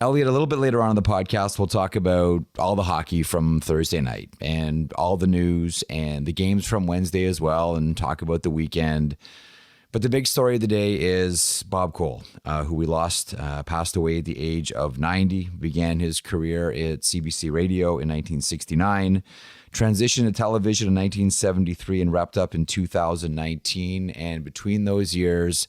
Elliotte, a little bit later on in the podcast, we'll talk about all the hockey from Thursday night and all the news and the games from Wednesday as well, and talk about the weekend. But the big story of the day is Bob Cole, who we lost, passed away at the age of 90, began his career at CBC Radio in 1969, transitioned to television in 1973, and wrapped up in 2019. And between those years,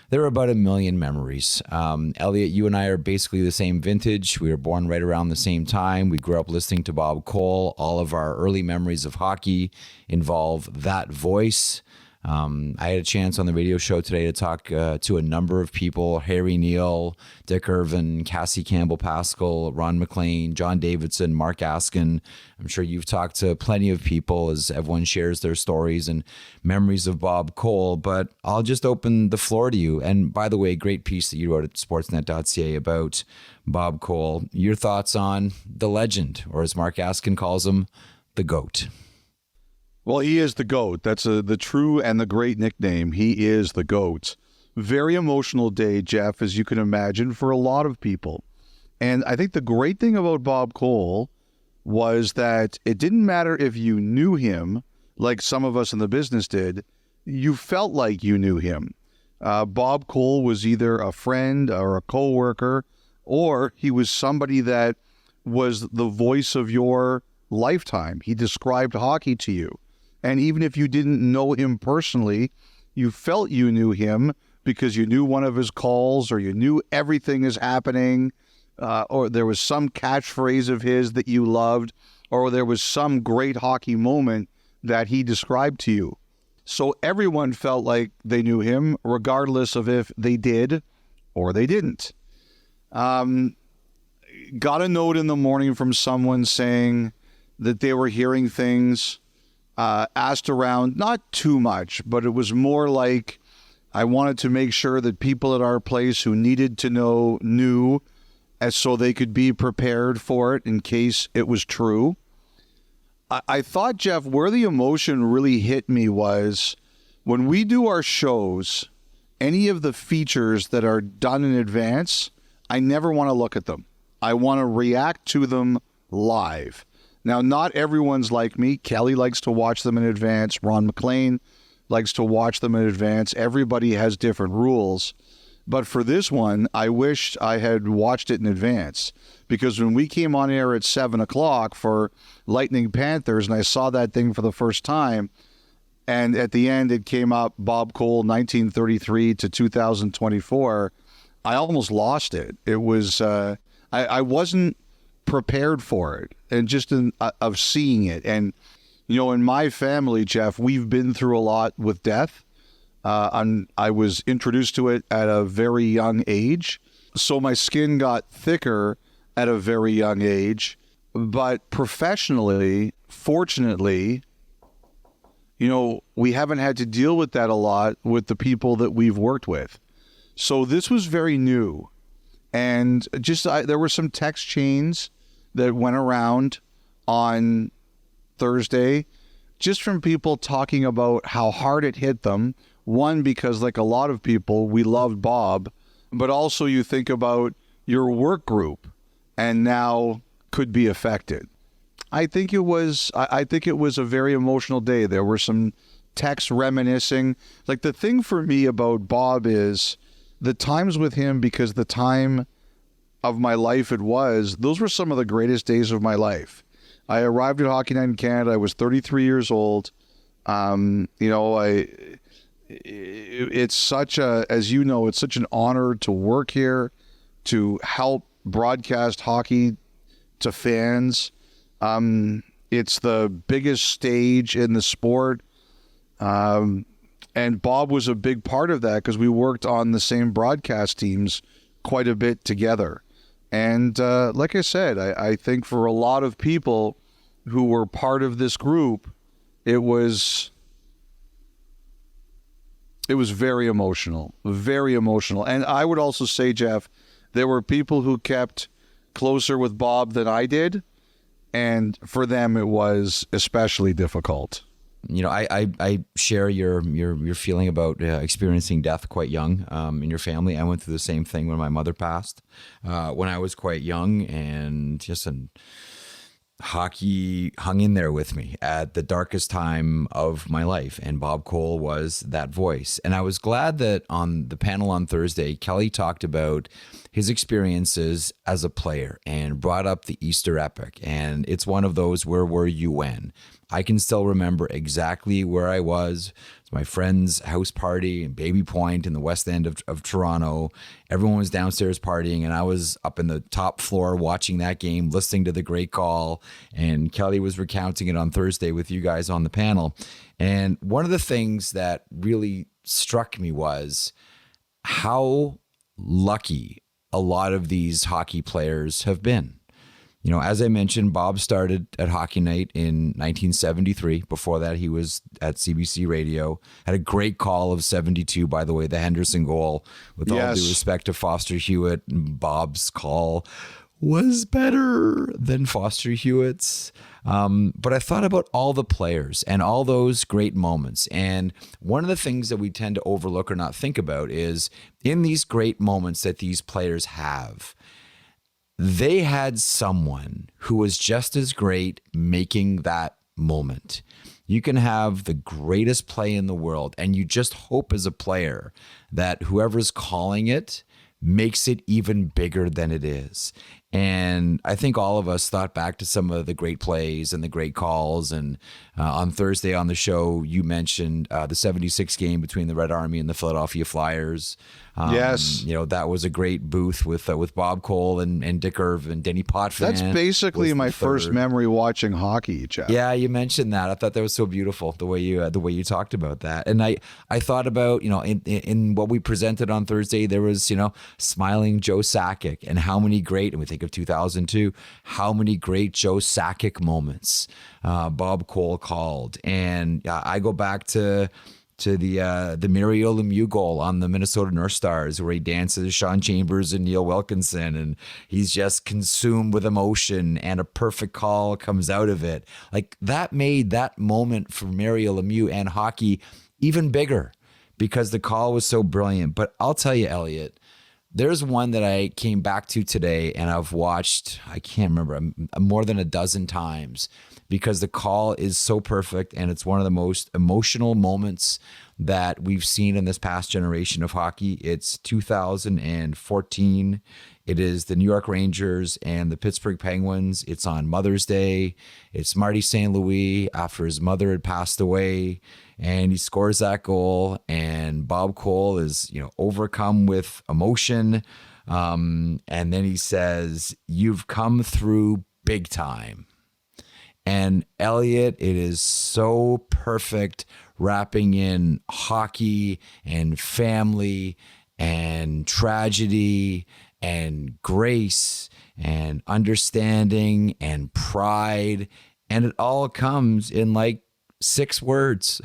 there were about 1 million memories. Elliotte, you and I are basically the same vintage. We were born right around the same time. We grew up listening to Bob Cole. All of our early memories of hockey involve that voice. I had a chance on the radio show today to talk to a number of people: Harry Neal, Dick Irvin, Cassie Campbell-Pascal, Ron McLean, John Davidson, Mark Askin. I'm sure you've talked to plenty of people as everyone shares their stories and memories of Bob Cole, but I'll just open the floor to you. And by the way, great piece that you wrote at sportsnet.ca about Bob Cole. Your thoughts on the legend, or as Mark Askin calls him, the GOAT. Well, he is the GOAT. That's the true and the great nickname. He is the GOAT. Very emotional day, Jeff, as you can imagine, for a lot of people. And I think the great thing about Bob Cole was that it didn't matter if you knew him, like some of us in the business did, you felt like you knew him. Bob Cole was either a friend or a coworker, or he was somebody that was the voice of your lifetime. He described hockey to you. And even if you didn't know him personally, you felt you knew him because you knew one of his calls, or you knew everything is happening, or there was some catchphrase of his that you loved, or there was some great hockey moment that he described to you. So everyone felt like they knew him, regardless of if they did or they didn't. Got a note in the morning from someone saying that they were hearing things, asked around, not too much, but it was more like I wanted to make sure that people at our place who needed to know knew, as so they could be prepared for it in case it was true. I thought, Jeff, where the emotion really hit me was when we do our shows, any of the features that are done in advance, I never want to look at them. I want to react to them live. Now, not everyone's like me. Kelly likes to watch them in advance. Ron McLean likes to watch them in advance. Everybody has different rules. But for this one, I wished I had watched it in advance, because when we came on air at 7 o'clock for Lightning Panthers, and I saw that thing for the first time, and at the end it came up, Bob Cole, 1933 to 2024, I almost lost it. It was, I wasn't prepared for it, and just of seeing it. And, you know, in my family, Jeff, we've been through a lot with death. I was introduced to it at a very young age, so my skin got thicker at a very young age. But professionally, fortunately, you know, we haven't had to deal with that a lot with the people that we've worked with. So this was very new. And just there were some text chains that went around on Thursday, just from people talking about how hard it hit them. One, because like a lot of people, we loved Bob, but also you think about your work group and now could be affected. I think it was a very emotional day. There were some texts reminiscing. Like, the thing for me about Bob is the times with him, because the time of my life it was, those were some of the greatest days of my life. I arrived at Hockey Night in Canada. I was 33 years old. You know, it's such a, as you know, it's such an honor to work here, to help broadcast hockey to fans. It's the biggest stage in the sport. And Bob was a big part of that because we worked on the same broadcast teams quite a bit together. And like I said, I think for a lot of people who were part of this group, it was very emotional, very emotional. And I would also say, Jeff, there were people who kept closer with Bob than I did, and for them it was especially difficult. I share your feeling about experiencing death quite young in your family. I went through the same thing when my mother passed when I was quite young, and hockey hung in there with me at the darkest time of my life, and Bob Cole was that voice. And I was glad that on the panel on Thursday, Kelly talked about his experiences as a player and brought up the Easter epic. And it's one of those, where were you when? I can still remember exactly where I was. It's my friend's house party in Baby Point in the west end of Toronto. Everyone was downstairs partying, and I was up in the top floor watching that game, listening to the great call. And Kelly was recounting it on Thursday with you guys on the panel. And one of the things that really struck me was how lucky a lot of these hockey players have been. As I mentioned, Bob started at Hockey Night in 1973. Before that, he was at CBC Radio. Had a great call of 72, by the way, the Henderson goal. With all due respect to Foster Hewitt, Bob's call was better than Foster Hewitt's. But I thought about all the players and all those great moments. And one of the things that we tend to overlook or not think about is, in these great moments that these players have, they had someone who was just as great making that moment. You can have the greatest play in the world, and you just hope as a player that whoever's calling it makes it even bigger than it is. And I think all of us thought back to some of the great plays and the great calls. And on Thursday on the show, you mentioned the 76 game between the Red Army and the Philadelphia Flyers. Yes. That was a great booth with Bob Cole and Dick Irv and Denny Potvin. That's basically my first memory watching hockey, Jeff. Yeah, you mentioned that. I thought that was so beautiful, the way you talked about that. And I thought about, in what we presented on Thursday, there was, smiling Joe Sakic, and how many great, and we think of 2002, how many great Joe Sakic moments Bob Cole called. And I go back to the Mario Lemieux goal on the Minnesota North Stars, where he dances Sean Chambers and Neil Wilkinson, and he's just consumed with emotion, and a perfect call comes out of it. Like, that made that moment for Mario Lemieux and hockey even bigger, because the call was so brilliant. But I'll tell you, Elliotte, there's one that I came back to today, and I've watched, I can't remember, more than a dozen times, because the call is so perfect, and it's one of the most emotional moments that we've seen in this past generation of hockey. It's 2014. It is the New York Rangers and the Pittsburgh Penguins. It's on Mother's Day. It's Marty St. Louis after his mother had passed away, and he scores that goal, and Bob Cole is, overcome with emotion. And then he says, "You've come through big time." And Elliotte, it is so perfect, wrapping in hockey and family and tragedy and grace and understanding and pride. And it all comes in like 6 words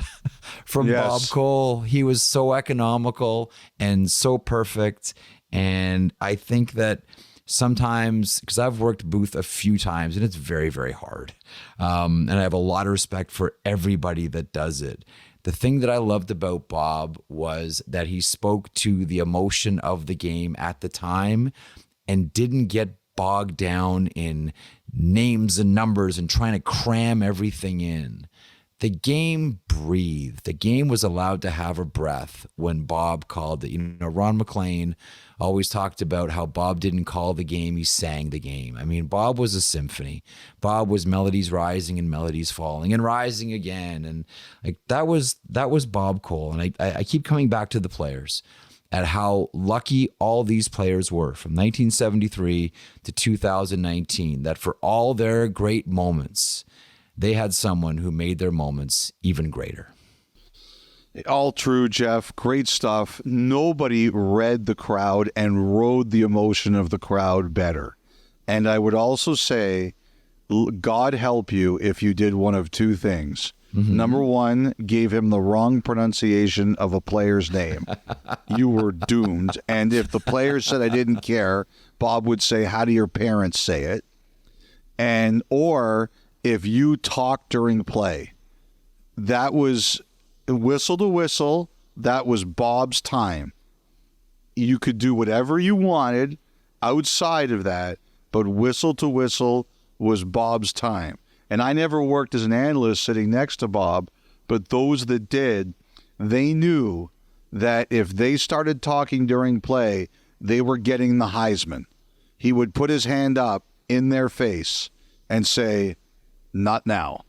from Bob Cole. He was so economical and so perfect. And I think that sometimes, because I've worked booth a few times, and it's very, very hard. And I have a lot of respect for everybody that does it. The thing that I loved about Bob was that he spoke to the emotion of the game at the time and didn't get bogged down in names and numbers and trying to cram everything in. The game breathed. The game was allowed to have a breath when Bob called it. Ron McLean always talked about how Bob didn't call the game, he sang the game. I mean, Bob was a symphony. Bob was melodies rising and melodies falling and rising again. And like that was Bob Cole. And I keep coming back to the players, at how lucky all these players were from 1973 to 2019, that for all their great moments, they had someone who made their moments even greater. All true, Jeff. Great stuff. Nobody read the crowd and rode the emotion of the crowd better. And I would also say, God help you if you did one of 2 things. Mm-hmm. Number 1, gave him the wrong pronunciation of a player's name. You were doomed. And if the player said, "I didn't care," Bob would say, "How do your parents say it?" Or if you talk during play, that was whistle to whistle. That was Bob's time. You could do whatever you wanted outside of that, but whistle to whistle was Bob's time. And I never worked as an analyst sitting next to Bob, but those that did, they knew that if they started talking during play, they were getting the Heisman. He would put his hand up in their face and say, "Not now."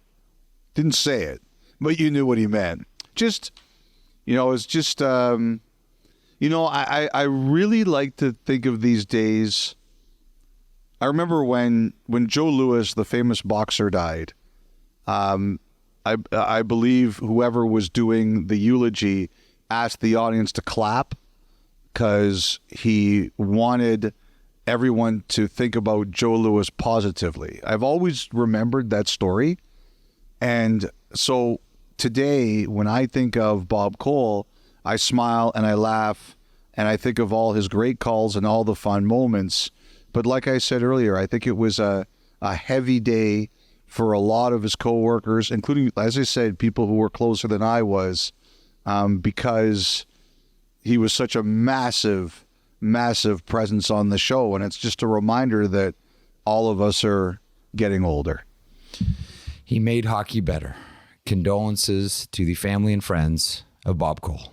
Didn't say it, but you knew what he meant. Just, it's just, I really like to think of these days. I remember when Joe Louis, the famous boxer, died. I believe whoever was doing the eulogy asked the audience to clap because he wanted everyone to think about Joe Louis positively. I've always remembered that story. And so today, when I think of Bob Cole, I smile and I laugh and I think of all his great calls and all the fun moments. But like I said earlier, I think it was a heavy day for a lot of his coworkers, including, as I said, people who were closer than I was, because he was such a massive, massive presence on the show. And it's just a reminder that all of us are getting older. He made hockey better. Condolences to the family and friends of Bob Cole.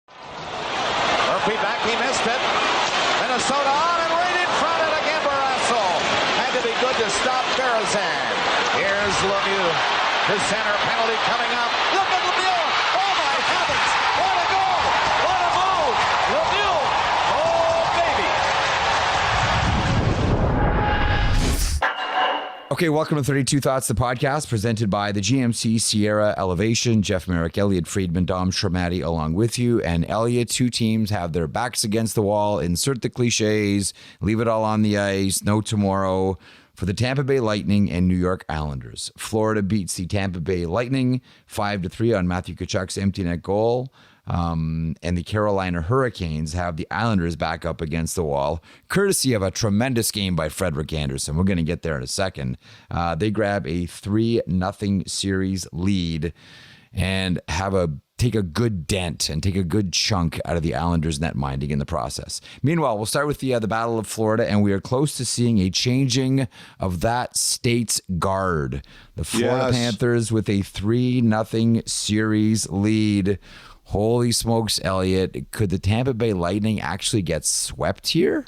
Murphy back, he missed it. Minnesota on and right in front of again, Barrasso. Had to be good to stop Berezan. Here's Lemieux. The center penalty coming up. Look at Lemieux. Oh my heavens. What a goal. What a move. Lemieux. Oh, baby. Okay, welcome to 32 Thoughts, the podcast presented by the GMC Sierra Elevation. Jeff Marek, Elliotte Friedman, Dom Shermatti along with you. And Elliotte, two teams have their backs against the wall. Insert the cliches. Leave it all on the ice. No tomorrow. For the Tampa Bay Lightning and New York Islanders. Florida beats the Tampa Bay Lightning 5-3 on Matthew Tkachuk's empty net goal. And the Carolina Hurricanes have the Islanders back up against the wall, courtesy of a tremendous game by Frederik Andersen. We're going to get there in a second. They grab a 3-0 series lead and take a good dent and take a good chunk out of the Islanders' net minding in the process. Meanwhile, we'll start with the Battle of Florida, and we are close to seeing a changing of that state's guard. The Florida Panthers with a 3-0 series lead. Holy smokes, Elliotte. Could the Tampa Bay Lightning actually get swept here?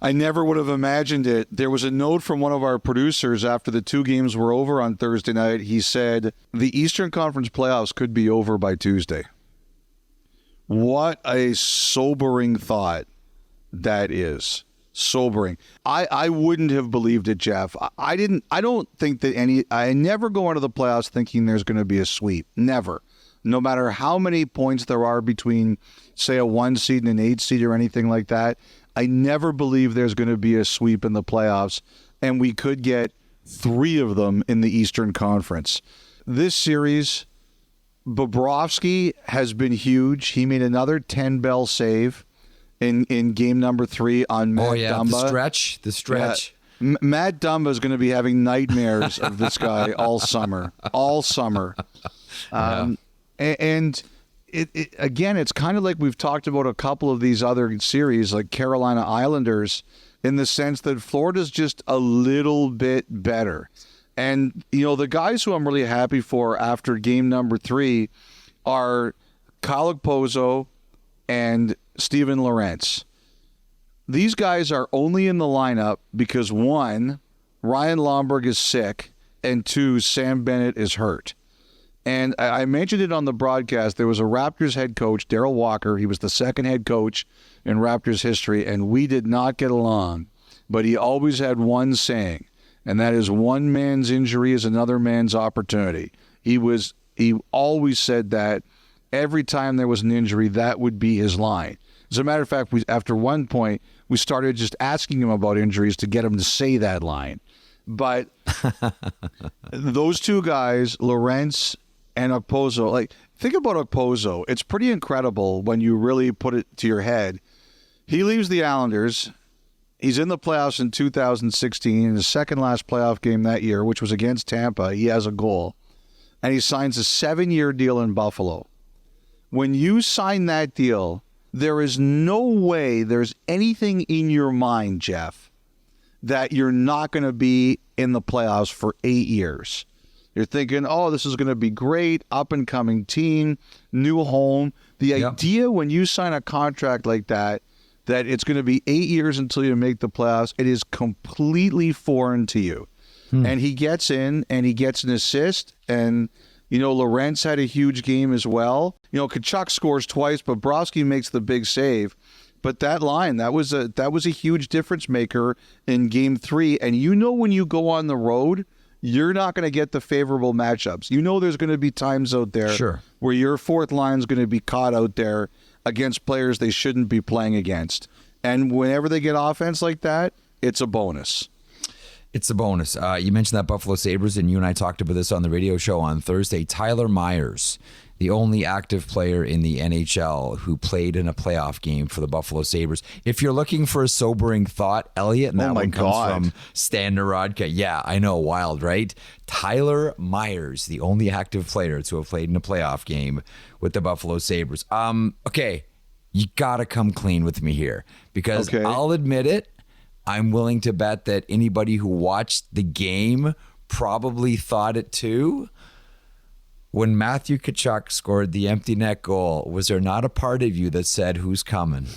I never would have imagined it. There was a note from one of our producers after the two games were over on Thursday night. He said the Eastern Conference playoffs could be over by Tuesday. What a sobering thought that is. Sobering. I wouldn't have believed it, Jeff. I don't think that I never go into the playoffs thinking there's going to be a sweep. Never. No matter how many points there are between, say, a 1 seed and an 8 seed or anything like that, I never believe there's going to be a sweep in the playoffs, and we could get 3 of them in the Eastern Conference. This series, Bobrovsky has been huge. He made another 10-bell save in game number 3 on Matt Dumba. The stretch. Yeah. Matt Dumba is going to be having nightmares of this guy all summer. And again, it's kind of like we've talked about a couple of these other series, like Carolina Islanders, in the sense that Florida's just a little bit better. And, the guys who I'm really happy for after game number 3 are Kyle Okposo and Steven Lorentz. These guys are only in the lineup because, 1, Ryan Lomberg is sick, and 2, Sam Bennett is hurt. And I mentioned it on the broadcast. There was a Raptors head coach, Darryl Walker. He was the second head coach in Raptors history, and we did not get along. But he always had one saying, and that is one man's injury is another man's opportunity. He always said that every time there was an injury, that would be his line. As a matter of fact, after one point, we started just asking him about injuries to get him to say that line. But those two guys, Lorentz and Okposo, think about Okposo. It's pretty incredible when you really put it to your head. He leaves the Islanders, He's in the playoffs in 2016. In his second last playoff game that year, which was against Tampa, he has a goal. And he signs a 7-year deal in Buffalo. When you sign that deal, there is no way there's anything in your mind, Jeff, that you're not going to be in the playoffs for 8 years. You're thinking, oh, this is going to be great, up-and-coming team, new home. The idea when you sign a contract like that it's going to be 8 years until you make the playoffs, it is completely foreign to you. And he gets in, and he gets an assist, and, Lorentz had a huge game as well. Tkachuk scores twice, but Bobrovsky makes the big save. But that line, that was a huge difference maker in Game 3. And when you go on the road, you're not going to get the favorable matchups. There's going to be times out there where your fourth line is going to be caught out there against players they shouldn't be playing against. And whenever they get offense like that, it's a bonus. It's a bonus. You mentioned that Buffalo Sabres, and you and I talked about this on the radio show on Thursday. Tyler Myers, the only active player in the NHL who played in a playoff game for the Buffalo Sabres. If you're looking for a sobering thought, Elliotte, and that one comes from Stan Narodka. Yeah, I know, wild, right? Tyler Myers, the only active player to have played in a playoff game with the Buffalo Sabres. Okay, you got to come clean with me here, because I'll admit it, I'm willing to bet that anybody who watched the game probably thought it too. When Matthew Tkachuk scored the empty net goal, was there not a part of you that said, who's coming?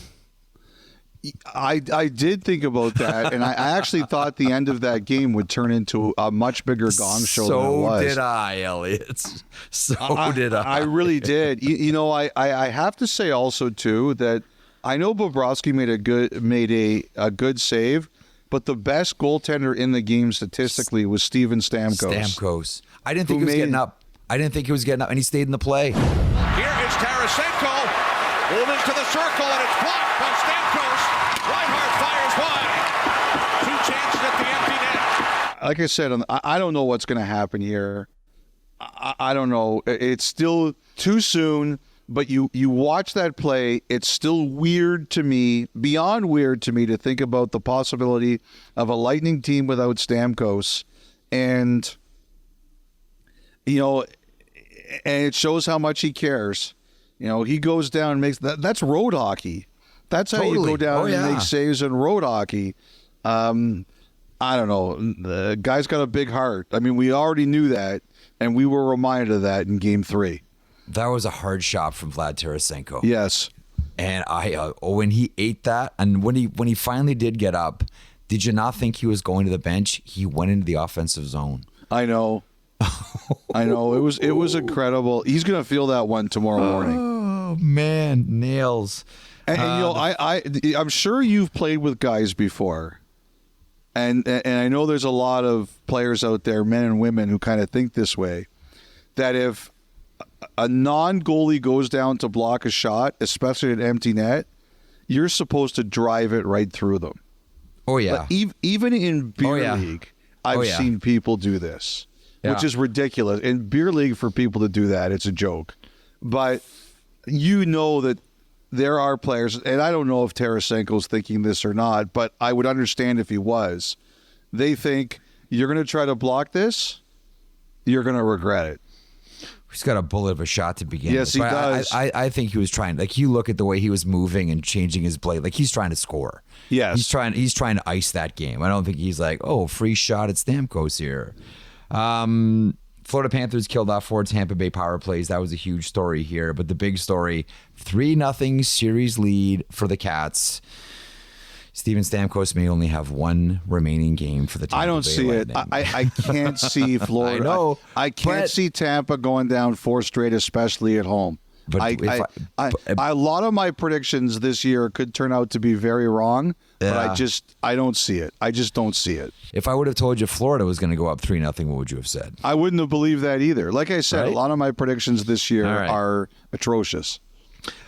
I did think about that, and I actually thought the end of that game would turn into a much bigger gong show than it was. So did I, Elliotte. So did I. I really did. I have to say also, too, that I know Bobrovsky made a good save, but the best goaltender in the game statistically was Steven Stamkos. I didn't think he was getting up. And he stayed in the play. Here is Tarasenko moving to the circle, and it's blocked by Stamkos. Reinhart fires wide. 2 chances at the empty net. Like I said, I don't know what's going to happen here. I don't know. It's still too soon. But you watch that play, it's still weird to me, beyond weird to me, to think about the possibility of a Lightning team without Stamkos. And, and it shows how much he cares. He goes down and makes that's road hockey. That's how you go down and make saves in road hockey. I don't know. The guy's got a big heart. I mean, we already knew that, and we were reminded of that in Game 3. That was a hard shot from Vlad Tarasenko. Yes. And when he ate that, and when he finally did get up, did you not think he was going to the bench? He went into the offensive zone. I know. I know. It was incredible. He's going to feel that one tomorrow morning. Oh man, nails. And I'm sure you've played with guys before. And I know there's a lot of players out there, men and women, who kind of think this way, that if a non-goalie goes down to block a shot, especially an empty net, you're supposed to drive it right through them. Oh, yeah. But even in beer league, I've seen people do this, which is ridiculous. In beer league, for people to do that, it's a joke. But that there are players, and I don't know if Tarasenko's thinking this or not, but I would understand if he was. They think, you're going to try to block this, you're going to regret it. He's got a bullet of a shot to begin with. Yes, he does. I think he was trying. Like, you look at the way he was moving and changing his blade. Like, he's trying to score. Yes, he's trying to ice that game. I don't think he's like, oh, free shot at Stamkos here. Florida Panthers killed off 4 Tampa Bay power plays. That was a huge story here. But the big story: 3-0 series lead for the Cats. Steven Stamkos may only have one remaining game for the Tampa Bay I don't see Lightning. it. I can't see Florida. I know. I can't see Tampa going down 4 straight, especially at home. But a lot of my predictions this year could turn out to be very wrong, but I don't see it. I just don't see it. If I would have told you Florida was going to go up 3-0, what would you have said? I wouldn't have believed that either. Like I said, a lot of my predictions this year are atrocious.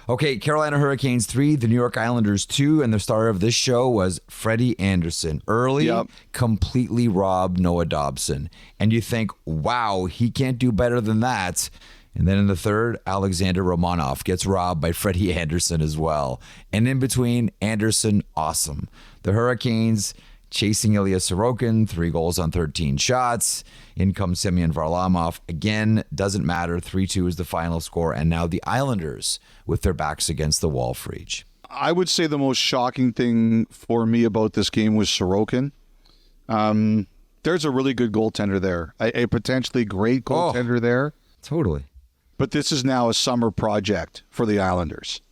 Okay, Carolina Hurricanes 3, the New York Islanders 2, and the star of this show was Freddie Anderson. Early, completely robbed Noah Dobson. And you think, wow, he can't do better than that. And then in the third, Alexander Romanov gets robbed by Freddie Anderson as well. And in between, Anderson, awesome. The Hurricanes chasing Ilya Sorokin, 3 goals on 13 shots. In comes Semyon Varlamov. Again, doesn't matter. 3-2 is the final score. And now the Islanders with their backs against the wall for each. I would say the most shocking thing for me about this game was Sorokin. There's a really good goaltender there, a potentially great goaltender there. Totally. But this is now a summer project for the Islanders.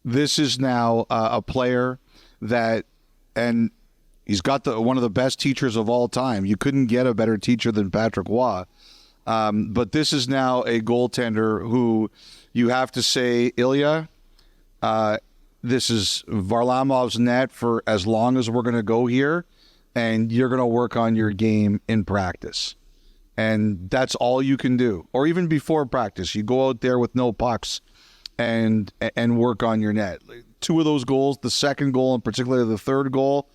This is now a player that, and he's got one of the best teachers of all time. You couldn't get a better teacher than Patrick Waugh. But this is now a goaltender who you have to say, Ilya, this is Varlamov's net for as long as we're going to go here, and you're going to work on your game in practice. And that's all you can do. Or even before practice, you go out there with no pucks and work on your net. 2 of those goals, the second goal and particularly the third goal,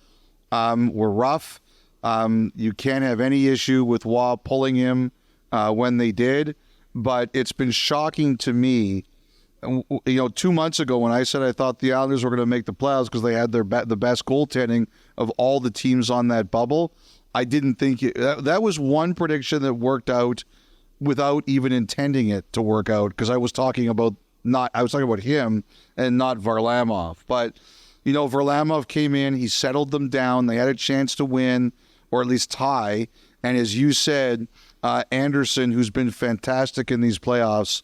were rough. You can't have any issue with Waugh pulling him when they did. But it's been shocking to me. 2 months ago when I said I thought the Islanders were going to make the playoffs because they had the best goaltending of all the teams on that bubble, I didn't think that was one prediction that worked out without even intending it to work out, because I was talking about him and not Varlamov. But Varlamov came in, he settled them down, they had a chance to win or at least tie, and as you said, Anderson, who's been fantastic in these playoffs,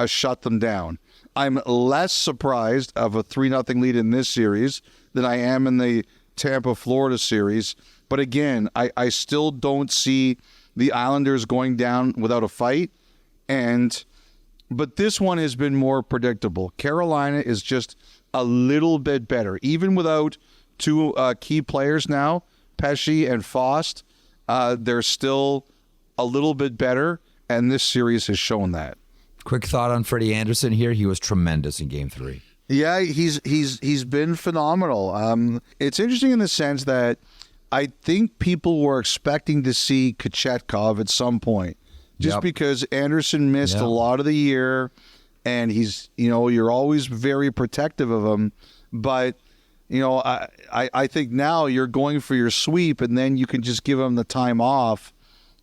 shut them down. I'm less surprised of a 3-0 lead in this series than I am in the Tampa-Florida series. But again, I still don't see the Islanders going down without a fight. But this one has been more predictable. Carolina is just a little bit better. Even without 2 key players now, Pesce and Faust, they're still a little bit better, and this series has shown that. Quick thought on Freddie Anderson here. He was tremendous in Game 3. Yeah, he's been phenomenal. It's interesting in the sense that I think people were expecting to see Kochetkov at some point, just because Anderson missed a lot of the year, and he's, you're always very protective of him. But, I think now you're going for your sweep, and then you can just give him the time off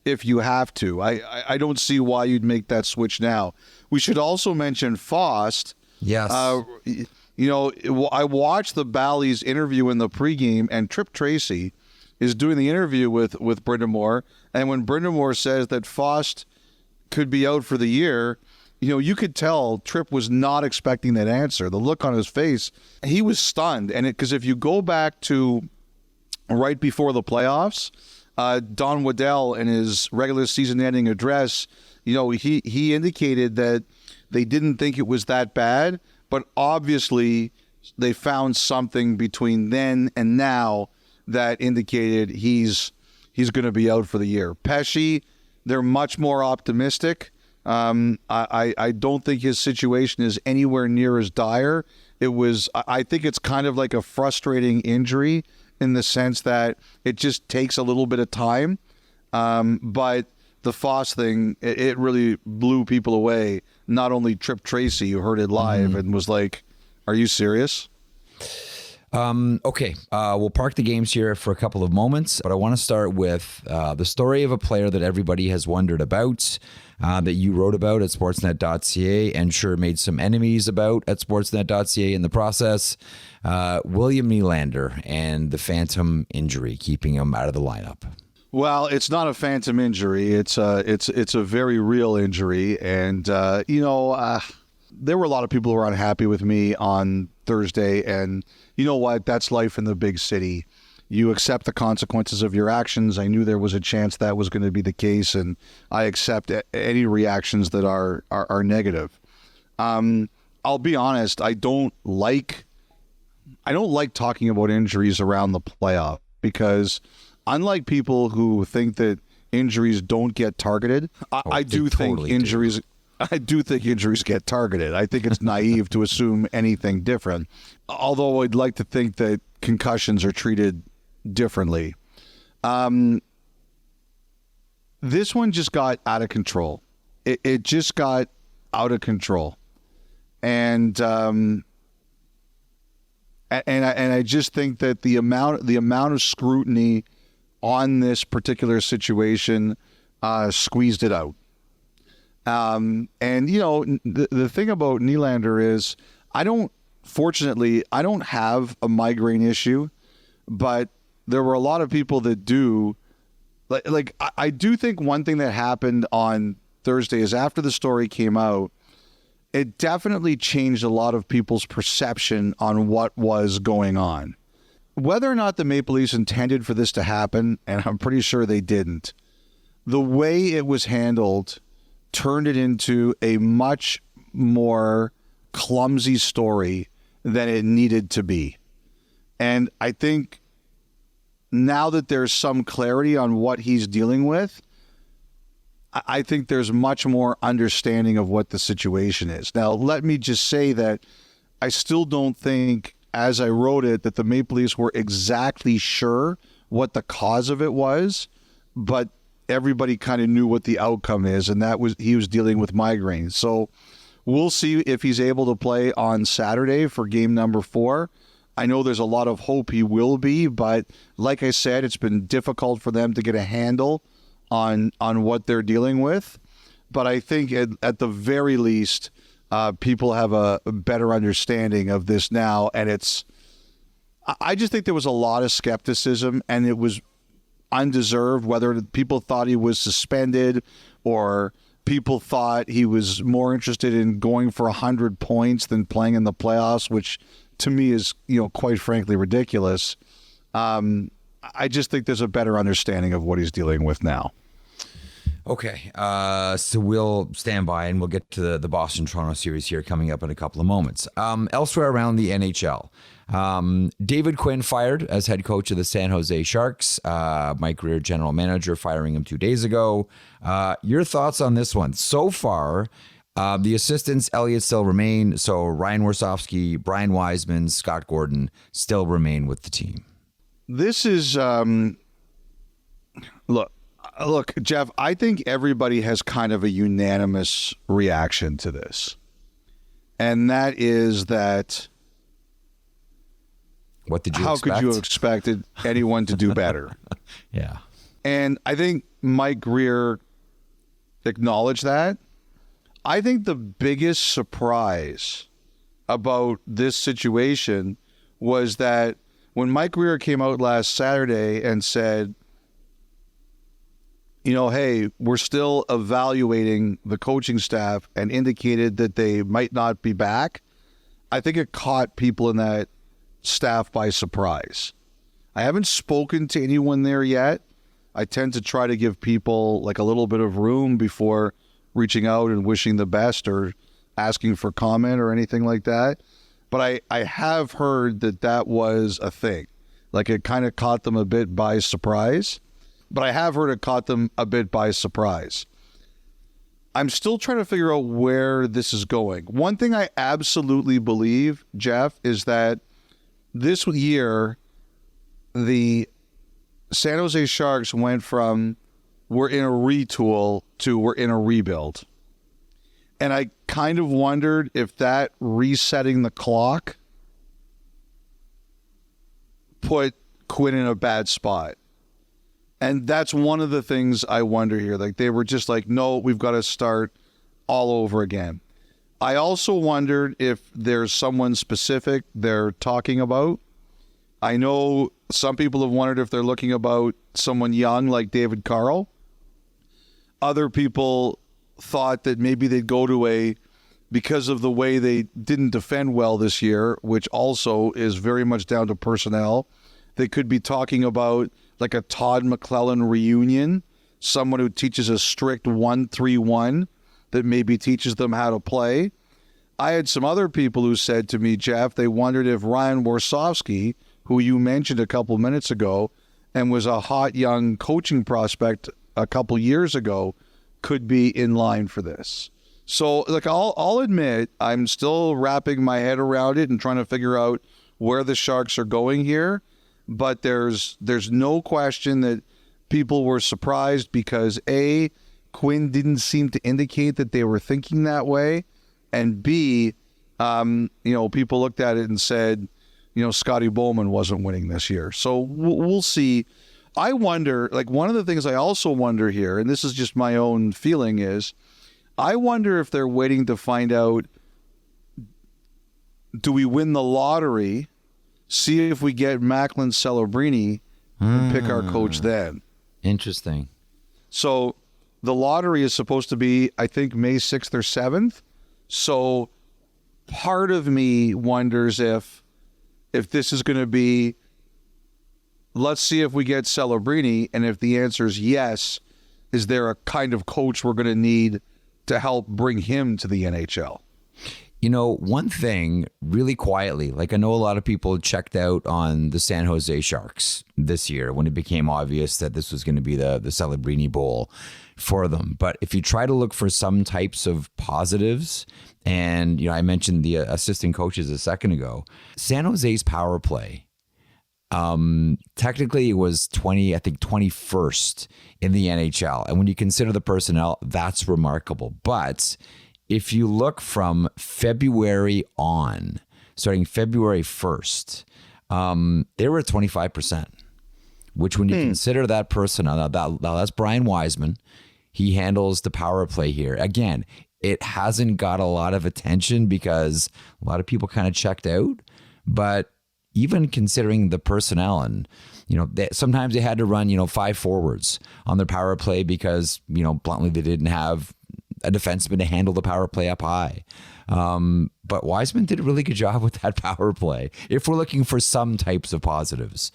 if you have to. I don't see why you'd make that switch now. We should also mention Faust. Yes. I watched the Bally's interview in the pregame, and Tripp Tracy is doing the interview with Brind'Amour. And when Brind'Amour says that Faust could be out for the year, you could tell Tripp was not expecting that answer. The look on his face, he was stunned. And because if you go back to right before the playoffs, Don Waddell in his regular season ending address, he indicated that they didn't think it was that bad, but obviously they found something between then and now that indicated he's going to be out for the year. Pesce, they're much more optimistic. I don't think his situation is anywhere near as dire. I think it's kind of like a frustrating injury in the sense that it just takes a little bit of time. But the Foss thing, it really blew people away. Not only Tripp Tracy, who heard it live and was like, are you serious? Okay, we'll park the games here for a couple of moments, but I want to start with the story of a player that everybody has wondered about, that you wrote about at sportsnet.ca and sure made some enemies about at sportsnet.ca in the process. William Nylander and the phantom injury keeping him out of the lineup. Well, it's not a phantom injury. It's a very real injury, and there were a lot of people who were unhappy with me on Thursday, and you know what? That's life in the big city. You accept the consequences of your actions. I knew there was a chance that was going to be the case, and I accept any reactions that are negative. I'll be honest. I don't like talking about injuries around the playoff because, unlike people who think that injuries don't get targeted, I do think injuries get targeted. I think it's naive to assume anything different, although I'd like to think that concussions are treated differently. This one just got out of control. It just got out of control. And I just think that the amount of scrutiny on this particular situation squeezed it out. And the thing about Nylander is fortunately I don't have a migraine issue, but there were a lot of people that do. Like I do think one thing that happened on Thursday is after the story came out, it definitely changed a lot of people's perception on what was going on. Whether or not the Maple Leafs intended for this to happen, and I'm pretty sure they didn't, the way it was handled turned it into a much more clumsy story than it needed to be. And I think now that there's some clarity on what he's dealing with, I think there's much more understanding of what the situation is. Now, let me just say that I still don't think, as I wrote it, that the Maple Leafs were exactly sure what the cause of it was, but everybody kind of knew what the outcome is, and that was he was dealing with migraines. So we'll see if he's able to play on Saturday for game number 4. I know there's a lot of hope he will be, but like I said, it's been difficult for them to get a handle on what they're dealing with. But I think at the very least, people have a better understanding of this now. And I just think there was a lot of skepticism, and it was undeserved, whether people thought he was suspended or people thought he was more interested in going for 100 points than playing in the playoffs, which to me is, quite frankly, ridiculous. I just think there's a better understanding of what he's dealing with now. Okay, so we'll stand by and we'll get to the Boston-Toronto series here coming up in a couple of moments. Elsewhere around the NHL, David Quinn fired as head coach of the San Jose Sharks. Mike Grier, general manager, firing him 2 days ago. Your thoughts on this one? So far, the assistants, Elliotte, still remain. So Ryan Warsofsky, Brian Wiseman, Scott Gordon still remain with the team. This is, look, Jeff, I think everybody has kind of a unanimous reaction to this. And that is that, what did you how expect? could you have expected anyone to do better? Yeah. And I think Mike Grier acknowledged that. I think the biggest surprise about this situation was that when Mike Grier came out last Saturday and said, hey, we're still evaluating the coaching staff, and indicated that they might not be back, I think it caught people in that staff by surprise. I haven't spoken to anyone there yet. I tend to try to give people like a little bit of room before reaching out and wishing the best or asking for comment or anything like that. But I have heard that was a thing. Like it kind of caught them a bit by surprise. But I have heard it caught them a bit by surprise. I'm still trying to figure out where this is going. One thing I absolutely believe, Jeff, is that this year, the San Jose Sharks went from we're in a retool to we're in a rebuild. And I kind of wondered if that resetting the clock put Quinn in a bad spot. And that's one of the things I wonder here. Like they were just like, no, we've got to start all over again. I also wondered if there's someone specific they're talking about. I know some people have wondered if they're looking about someone young like David Carl. Other people thought that maybe they'd go to because of the way they didn't defend well this year, which also is very much down to personnel. They could be talking about like a Todd McClellan reunion, someone who teaches a strict 1-3-1 that maybe teaches them how to play. I had some other people who said to me, Jeff, they wondered if Ryan Warsofsky, who you mentioned a couple minutes ago and was a hot young coaching prospect a couple years ago, could be in line for this. So like I'll admit I'm still wrapping my head around it and trying to figure out where the Sharks are going here. But there's no question that people were surprised because A, Quinn didn't seem to indicate that they were thinking that way. And B, people looked at it and said, Scotty Bowman wasn't winning this year. So we'll see. I wonder, one of the things I also wonder here, and this is just my own feeling, is I wonder if they're waiting to find out, do we win the lottery, see if we get Macklin Celebrini, and pick our coach then. Interesting. So the lottery is supposed to be, I think, May 6th or 7th. So part of me wonders if this is going to be, let's see if we get Celebrini, and if the answer is yes, is there a kind of coach we're going to need to help bring him to the NHL? One thing really quietly, I know a lot of people checked out on the San Jose Sharks this year when it became obvious that this was going to be the Celebrini Bowl for them. But if you try to look for some types of positives, and I mentioned the assistant coaches a second ago, San Jose's power play, technically it was 21st in the NHL. And when you consider the personnel, that's remarkable. But if you look from February on, starting February 1st, they were at 25%, which when you consider that personnel, now that's Brian Wiseman. He handles the power play here. Again, it hasn't got a lot of attention because a lot of people kind of checked out. But even considering the personnel, and sometimes they had to run 5 forwards on their power play because bluntly they didn't have a defenseman to handle the power play up high. But Wiseman did a really good job with that power play. If we're looking for some types of positives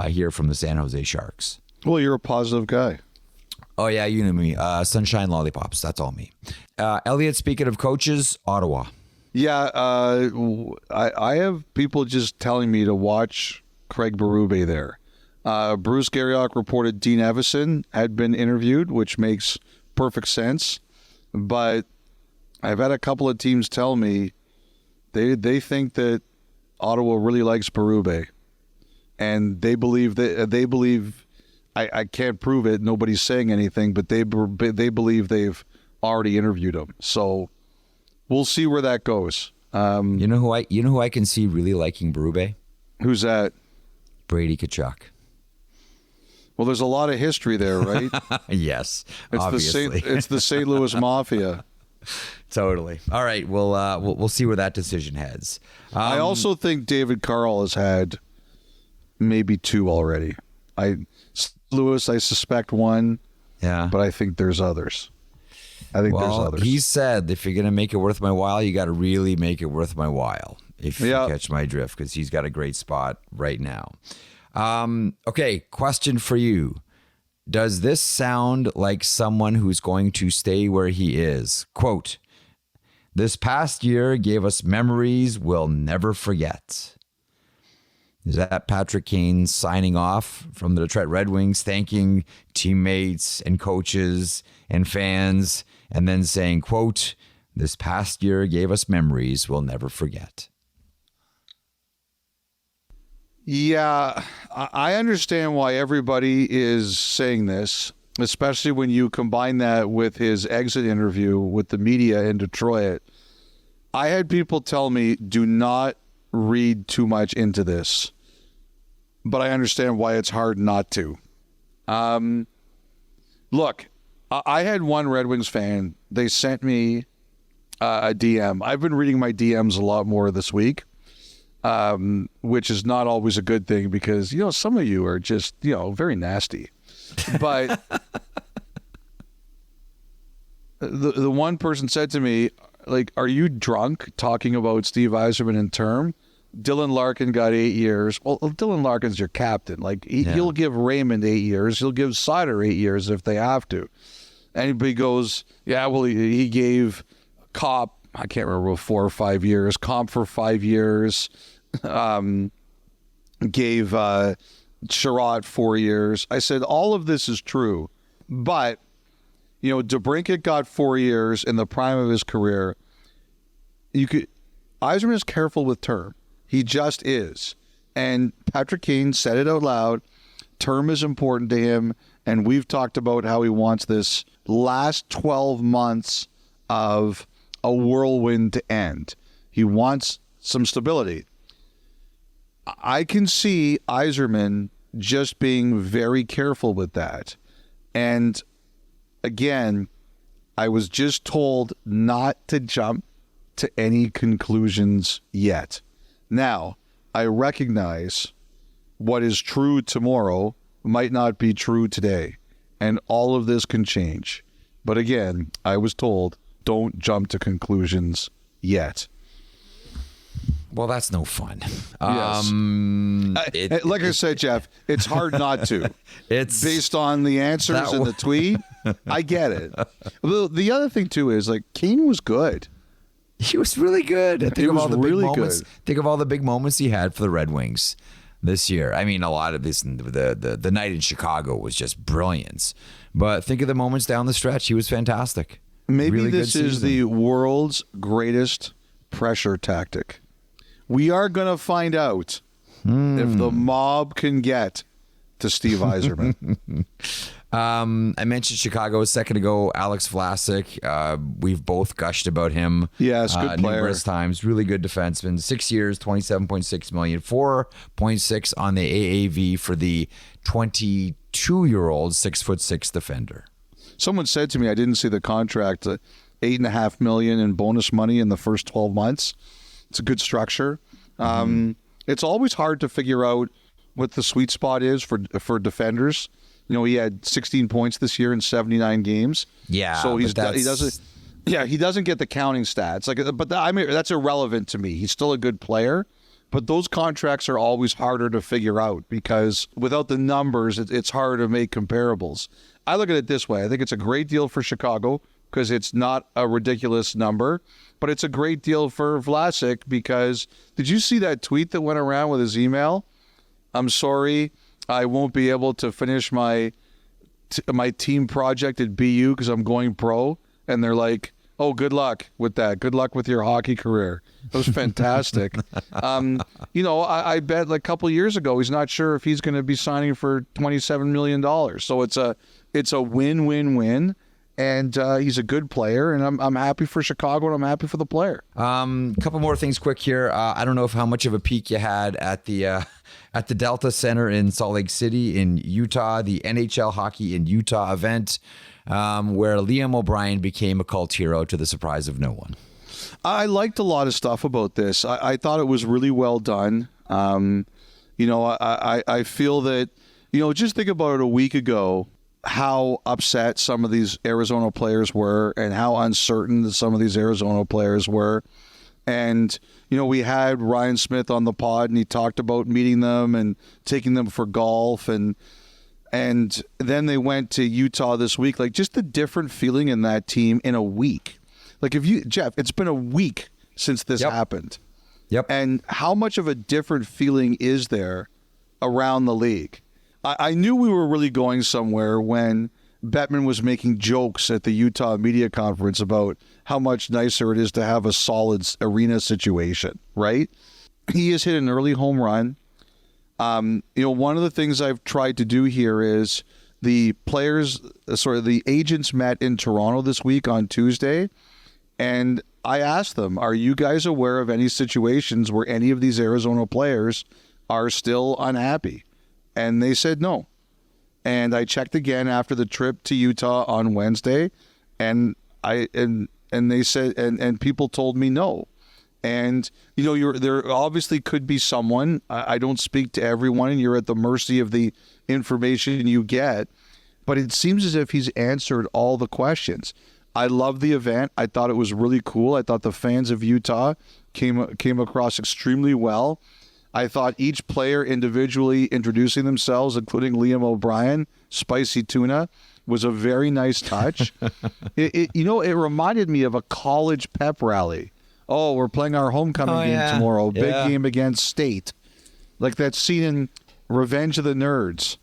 here from the San Jose Sharks. Well, you're a positive guy. Oh yeah, you know me. Sunshine lollipops. That's all me. Elliotte, speaking of coaches, Ottawa. Yeah, I have people just telling me to watch Craig Berube there. Bruce Garriock reported Dean Evison had been interviewed, which makes perfect sense. But I've had a couple of teams tell me they think that Ottawa really likes Berube, and they believe I can't prove it. Nobody's saying anything, but they believe they've already interviewed him. So we'll see where that goes. You know who I can see really liking Berube? Who's that? Brady Tkachuk. Well, there's a lot of history there, right? Yes, it's obviously. It's the St. Louis Mafia. Totally. All right, we'll see where that decision heads. I also think David Carl has had maybe 2 already. Louis, I suspect 1. Yeah, but I think there's others. There's others. He said, if you're going to make it worth my while, you got to really make it worth my while. If you catch my drift, because he's got a great spot right now. Okay, question for you. Does this sound like someone who's going to stay where he is? Quote, "This past year gave us memories we'll never forget." Is that Patrick Kane signing off from the Detroit Red Wings, thanking teammates and coaches and fans, and then saying, quote, "This past year gave us memories we'll never forget"? Yeah, I understand why everybody is saying this, especially when you combine that with his exit interview with the media in Detroit. I had people tell me, do not read too much into this, but I understand why it's hard not to. Look, I had one Red Wings fan. They sent me a DM. I've been reading my DMs a lot more this week. Which is not always a good thing because, some of you are just, very nasty. But the one person said to me, are you drunk talking about Steve Yzerman in term? Dylan Larkin got 8 years. Well, Dylan Larkin's your captain. He'll give Raymond 8 years. He'll give Sider 8 years if they have to. Anybody goes, yeah, well, he gave Cop, I can't remember, 4 or 5 years. Comp for 5 years. Gave Sherrod 4 years. I said, all of this is true. But, DeBrincat got 4 years in the prime of his career. Yzerman is careful with term. He just is. And Patrick Kane said it out loud. Term is important to him. And we've talked about how he wants this last 12 months of a whirlwind to end. He wants some stability. I can see Yzerman just being very careful with that. And again, I was just told not to jump to any conclusions yet. Now, I recognize what is true tomorrow might not be true today, and all of this can change. But again, I was told, don't jump to conclusions yet. Well, that's no fun. Yes. Like I said, Jeff, it's hard not to. It's based on the answers in the tweet. I get it. The other thing too is like Kane was good. He was really good. Think of all the really big moments. good. Think of all the big moments he had for the Red Wings this year. I mean, a lot of this, the night in Chicago was just brilliance. But think of the moments down the stretch. He was fantastic. Maybe really this is the world's greatest pressure tactic. We are going to find out if the mob can get to Steve Yzerman. I mentioned Chicago a second ago. Alex Vlasic. We've both gushed about him. Yes, good player. Numerous times. Really good defenseman. 6 years, $27.6 million, 4.6 on the AAV for the 22-year-old 6'6" defender. Someone said to me, I didn't see the contract, $8.5 million in bonus money in the first 12 months. It's a good structure. It's always hard to figure out what the sweet spot is for defenders. You know, he had 16 points this year in 79 games. Yeah, so he doesn't get the counting stats. That's irrelevant to me. He's still a good player, but those contracts are always harder to figure out because without the numbers, it's hard to make comparables. I look at it this way. I think it's a great deal for Chicago because it's not a ridiculous number, but it's a great deal for Vlasic because did you see that tweet that went around with his email? I'm sorry, I won't be able to finish my team project at BU because I'm going pro. And they're like, oh, good luck with that. Good luck with your hockey career. It was fantastic. I bet like a couple of years ago, he's not sure if he's going to be signing for $27 million. So it's a win-win-win. And he's a good player, and I'm happy for Chicago, and I'm happy for the player. Couple more things quick here. I don't know how much of a peek you had at the Delta Center in Salt Lake City in Utah, the NHL Hockey in Utah event, where Liam O'Brien became a cult hero to the surprise of no one. I liked a lot of stuff about this. I thought it was really well done. I feel that, just think about it a week ago, how upset some of these Arizona players were and how uncertain some of these Arizona players were. And, we had Ryan Smith on the pod and he talked about meeting them and taking them for golf. And then they went to Utah this week, like just the different feeling in that team in a week. Like Jeff, it's been a week since this happened. Yep. And how much of a different feeling is there around the league? I knew we were really going somewhere when Bettman was making jokes at the Utah media conference about how much nicer it is to have a solid arena situation, right? He has hit an early home run. One of the things I've tried to do here is the agents met in Toronto this week on Tuesday, and I asked them, are you guys aware of any situations where any of these Arizona players are still unhappy? And they said no. And I checked again after the trip to Utah on Wednesday, and they said and people told me no. And there obviously could be someone. I don't speak to everyone, and you're at the mercy of the information you get. But it seems as if he's answered all the questions. I love the event. I thought it was really cool. I thought the fans of Utah came across extremely well. I thought each player individually introducing themselves, including Liam O'Brien, Spicy Tuna, was a very nice touch. It reminded me of a college pep rally. Oh, we're playing our homecoming game tomorrow. Big game against State. Like that scene in Revenge of the Nerds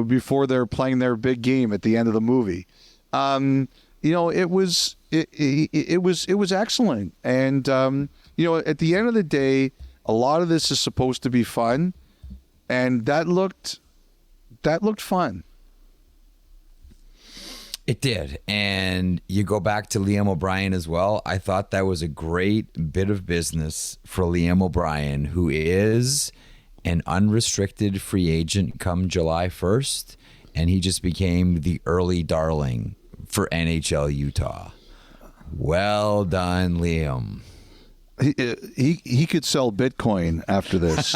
before they're playing their big game at the end of the movie. It was excellent. And, at the end of the day, a lot of this is supposed to be fun, and that looked fun. It did. And you go back to Liam O'Brien as well. I thought that was a great bit of business for Liam O'Brien, who is an unrestricted free agent come July 1st. And he just became the early darling for NHL Utah. Well done, Liam. He could sell Bitcoin after this.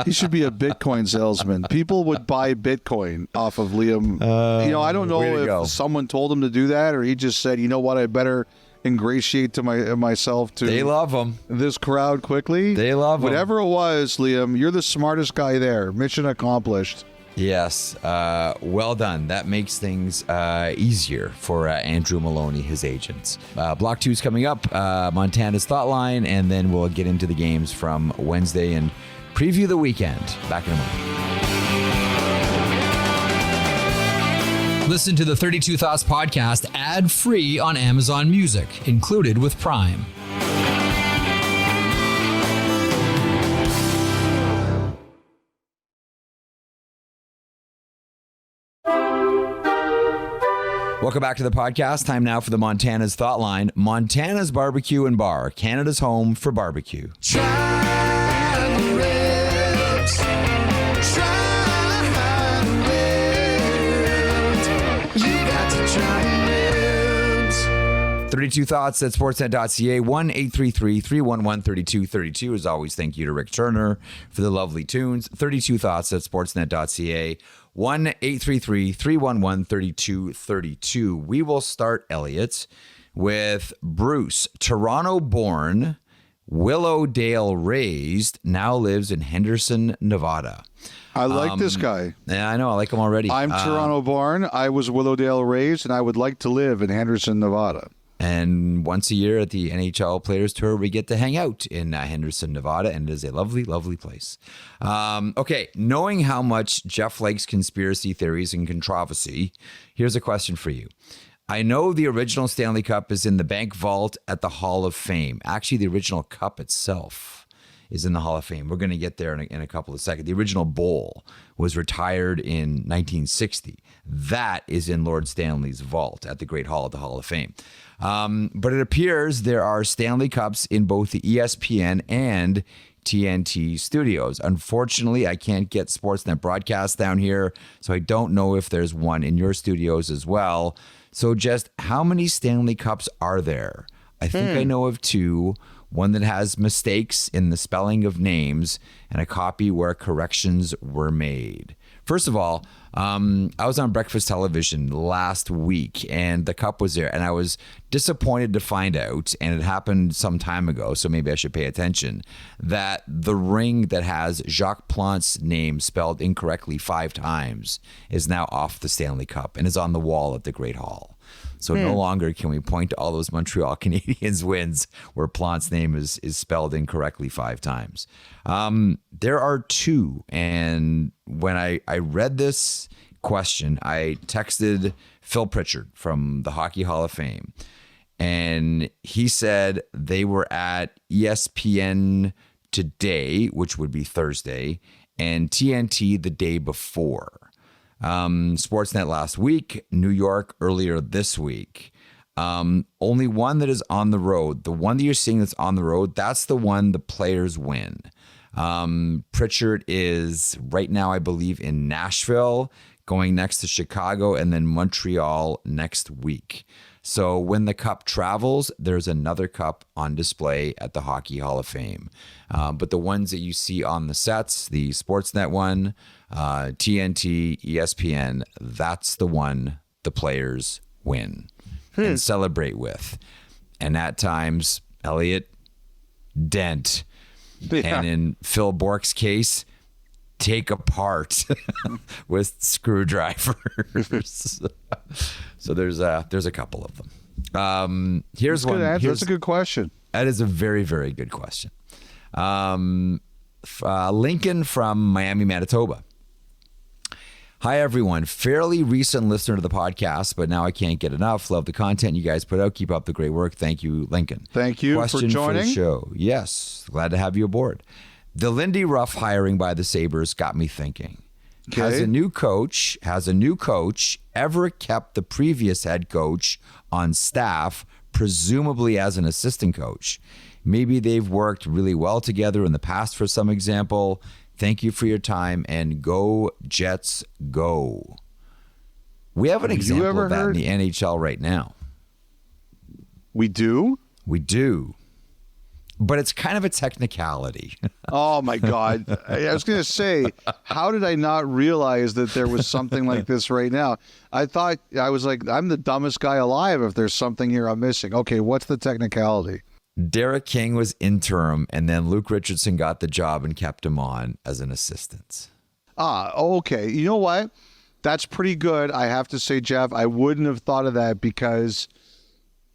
He should be a Bitcoin salesman. People would buy Bitcoin off of Liam. I don't know if someone told him to do that, or he just said, you know what, I better ingratiate to myself to. They love him. This crowd quickly. They love him. Whatever it was, Liam, you're the smartest guy there. Mission accomplished. Yes, well done. That makes things easier for Andrew Maloney, his agents. Block 2 is coming up, Montana's Thought Line, and then we'll get into the games from Wednesday and preview the weekend. Back in a moment. Listen to the 32 Thoughts podcast ad-free on Amazon Music, included with Prime. Welcome back to the podcast. Time now for the Montana's Thought Line. Montana's Barbecue and Bar, Canada's home for barbecue. Try the ribs. Try the ribs. You got to try ribs. 32 Thoughts at sportsnet.ca, 1-833-311-3232. As always, thank you to Rick Turner for the lovely tunes. 32 Thoughts at sportsnet.ca, 1-833-311-3232. We will start, Elliotte, with Bruce, Toronto-born, Willowdale raised, now lives in Henderson, Nevada. I like this guy. Yeah, I know. I like him already. I'm Toronto-born. I was Willowdale raised, and I would like to live in Henderson, Nevada. And once a year at the NHL Players Tour, we get to hang out in Henderson, Nevada, and it is a lovely, lovely place. Okay, knowing how much Jeff likes conspiracy theories and controversy, here's a question for you. I know the original Stanley Cup is in the bank vault at the Hall of Fame. Actually, the original cup itself is in the Hall of Fame. We're going to get there in a couple of seconds. The original bowl was retired in 1960. That is in Lord Stanley's vault at the Great Hall of the Hall of Fame. But it appears there are Stanley Cups in both the ESPN and TNT studios. Unfortunately, I can't get Sportsnet broadcast down here, so I don't know if there's one in your studios as well. So just how many Stanley Cups are there? I think I know of two. One that has mistakes in the spelling of names and a copy where corrections were made. First of all, I was on breakfast television last week and the cup was there and I was disappointed to find out, and it happened some time ago, so maybe I should pay attention, that the ring that has Jacques Plante's name spelled incorrectly 5 times is now off the Stanley Cup and is on the wall at the Great Hall. So no longer can we point to all those Montreal Canadiens wins where Plante's name is spelled incorrectly 5 times. There are 2. And when I read this question, I texted Phil Pritchard from the Hockey Hall of Fame. And he said they were at ESPN today, which would be Thursday, and TNT the day before. Sportsnet last week, New York earlier this week. Only one that is on the road. The one that you're seeing that's on the road, that's the one the players win. Pritchard is right now, I believe, in Nashville, going next to Chicago, and then Montreal next week. So when the cup travels, there's another cup on display at the Hockey Hall of Fame. But the ones that you see on the sets, the Sportsnet one, TNT, ESPN, that's the one the players win and celebrate with. And at times, Elliotte, dent. Yeah. And in Phil Bork's case, take apart with screwdrivers. So there's a couple of them. Here's one. That's a good question. That is a very, very good question. Lincoln from Miami, Manitoba. Hi, everyone. Fairly recent listener to the podcast, but now I can't get enough. Love the content you guys put out. Keep up the great work. Thank you, Lincoln. Thank you Question for joining. For the show. Yes. Glad to have you aboard. The Lindy Ruff hiring by the Sabres got me thinking. Has a new coach ever kept the previous head coach on staff, presumably as an assistant coach? Maybe they've worked really well together in the past, for some example. Thank you for your time, and go Jets, go. We have an example of that in the NHL right now. We do? We do. But it's kind of a technicality. Oh, my God. I was going to say, how did I not realize that there was something like this right now? I was like, I'm the dumbest guy alive if there's something here I'm missing. Okay, what's the technicality? Derek King was interim, and then Luke Richardson got the job and kept him on as an assistant. Okay. You know what? That's pretty good. I have to say, Jeff, I wouldn't have thought of that because,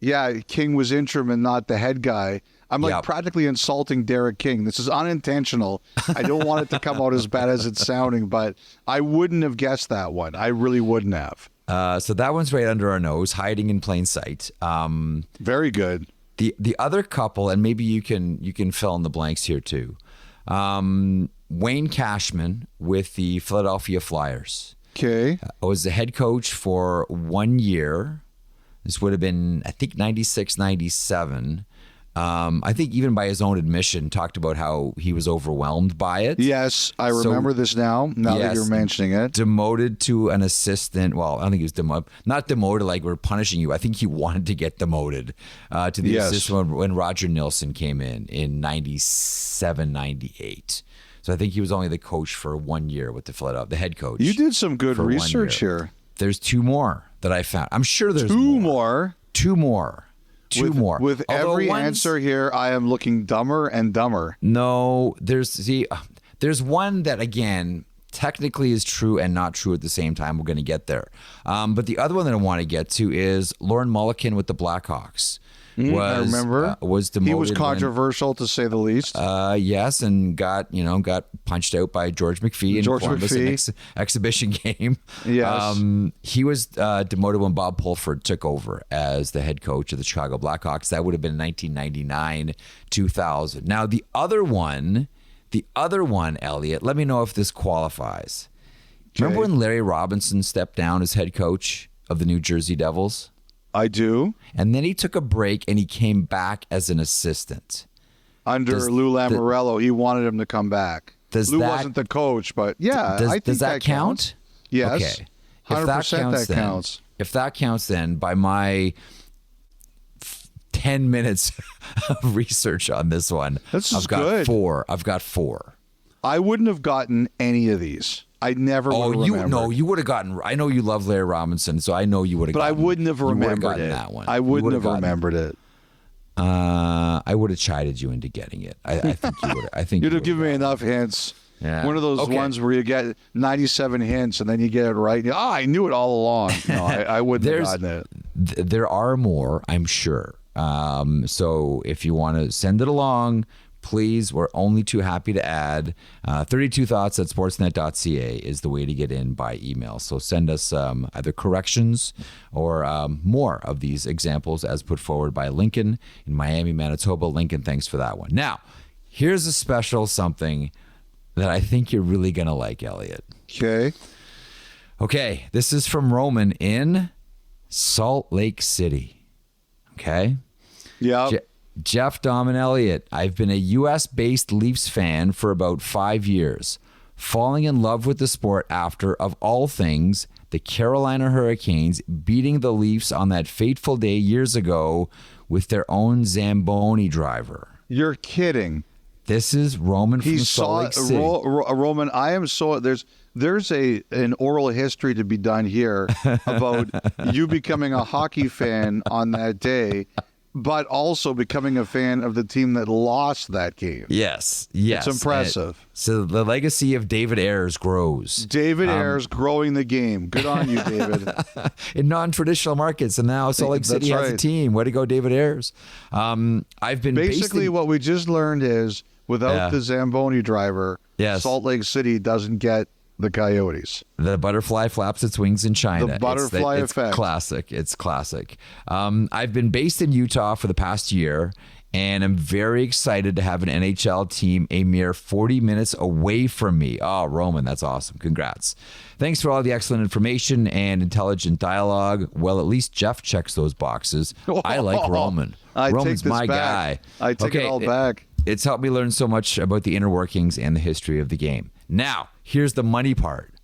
King was interim and not the head guy. I'm practically insulting Derek King. This is unintentional. I don't want it to come out as bad as it's sounding, but I wouldn't have guessed that one. I really wouldn't have. So that one's right under our nose, hiding in plain sight. Very good. The other couple, and maybe you can fill in the blanks here too. Wayne Cashman with the Philadelphia Flyers. Okay. Was the head coach for 1 year. This would have been, I think, 96, 97. I think even by his own admission, talked about how he was overwhelmed by it. Yes, I remember this now that you're mentioning it. Demoted to an assistant. Well, I don't think he was demoted. Not demoted like we're punishing you. I think he wanted to get demoted to the assistant when Roger Nilsson came in 97, 98. So I think he was only the coach for 1 year with the Philadelphia, the head coach. You did some good research here. There's two more that I found. I'm sure there's Two more. With every answer here, I am looking dumber and dumber. No, there's one that, again, technically is true and not true at the same time. We're going to get there. But the other one that I want to get to is Lauren Mulliken with the Blackhawks. I remember. Was demoted. He was controversial to say the least. Yes, and got punched out by George McPhee in Columbus in an exhibition game. Yes. He was demoted when Bob Pulford took over as the head coach of the Chicago Blackhawks. That would have been 1999, 2000. Now the other one, Elliotte, let me know if this qualifies. Okay. Remember when Larry Robinson stepped down as head coach of the New Jersey Devils? I do. And then he took a break and he came back as an assistant. Under Lou Lamoriello, he wanted him to come back. Lou wasn't the coach, but I think does that count? Counts. Yes. Okay. 100% that counts. If that counts, then by my 10 minutes of research on this one, I've got four. I wouldn't have gotten any of these. I never would have remembered. You would have gotten. I know you love Larry Robinson, so I know you would have. But I wouldn't have remembered it. That one. I wouldn't have remembered it. I would have chided you into getting it. I think you would. I think you'd have given me enough hints. Yeah. One of those ones where you get 97 hints and then you get it right. I knew it all along. No, I wouldn't have gotten it. There are more, I'm sure. So if you want to send it along, please, we're only too happy to add. 32thoughts at sportsnet.ca is the way to get in by email. So send us either corrections or more of these examples as put forward by Lincoln in Miami, Manitoba. Lincoln, thanks for that one. Now, here's a special something that I think you're really going to like, Elliotte. Okay, this is from Roman in Salt Lake City. Okay? Yeah. Jeff, Dom, and Elliotte, I've been a U.S.-based Leafs fan for about 5 years, falling in love with the sport after, of all things, the Carolina Hurricanes beating the Leafs on that fateful day years ago with their own Zamboni driver. You're kidding. This is Roman from Salt Lake City. Roman, I am so... There's an oral history to be done here about you becoming a hockey fan on that day, but also becoming a fan of the team that lost that game. Yes. It's impressive. So the legacy of David Ayres grows. David Ayres growing the game. Good on you, David. In non-traditional markets, and now Salt Lake City has a team. Way to go, David Ayres. I've been basically what we just learned is without the Zamboni driver, Salt Lake City doesn't get the Coyotes. The butterfly flaps its wings in China. The butterfly effect. It's classic. It's classic. I've been based in Utah for the past year, And I'm very excited to have an NHL team a mere 40 minutes away from me. Oh, Roman, that's awesome. Congrats. Thanks for all the excellent information and intelligent dialogue. Well, at least Jeff checks those boxes. I like Roman. Roman's my guy. I take it all back. It's helped me learn so much about the inner workings and the history of the game. Now, here's the money part.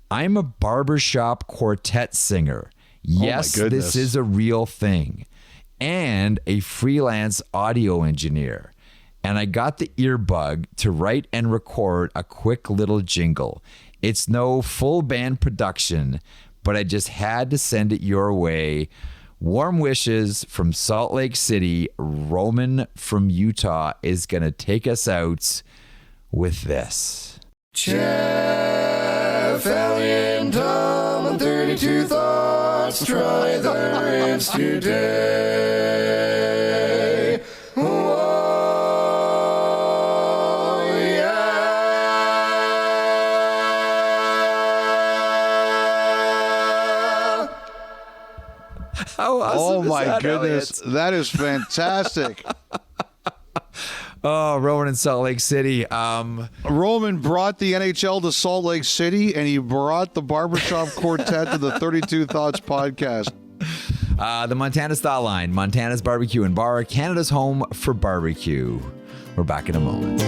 I'm a barbershop quartet singer. Yes, this is a real thing. And a freelance audio engineer. And I got the earbug to write and record a quick little jingle. It's no full band production, but I just had to send it your way. Warm wishes from Salt Lake City. Roman from Utah is going to take us out with this. Jeff, Elliott, and Tom on 32 Thoughts. Try the ribs today. Oh, yeah. How awesome Oh is my that, goodness, Elliott? that is fantastic. Oh, Roman in Salt Lake City. Roman brought the NHL to Salt Lake City, and he brought the Barbershop Quartet to the 32 Thoughts podcast. The Montana Style Line, Montana's barbecue and bar, Canada's home for barbecue. We're back in a moment.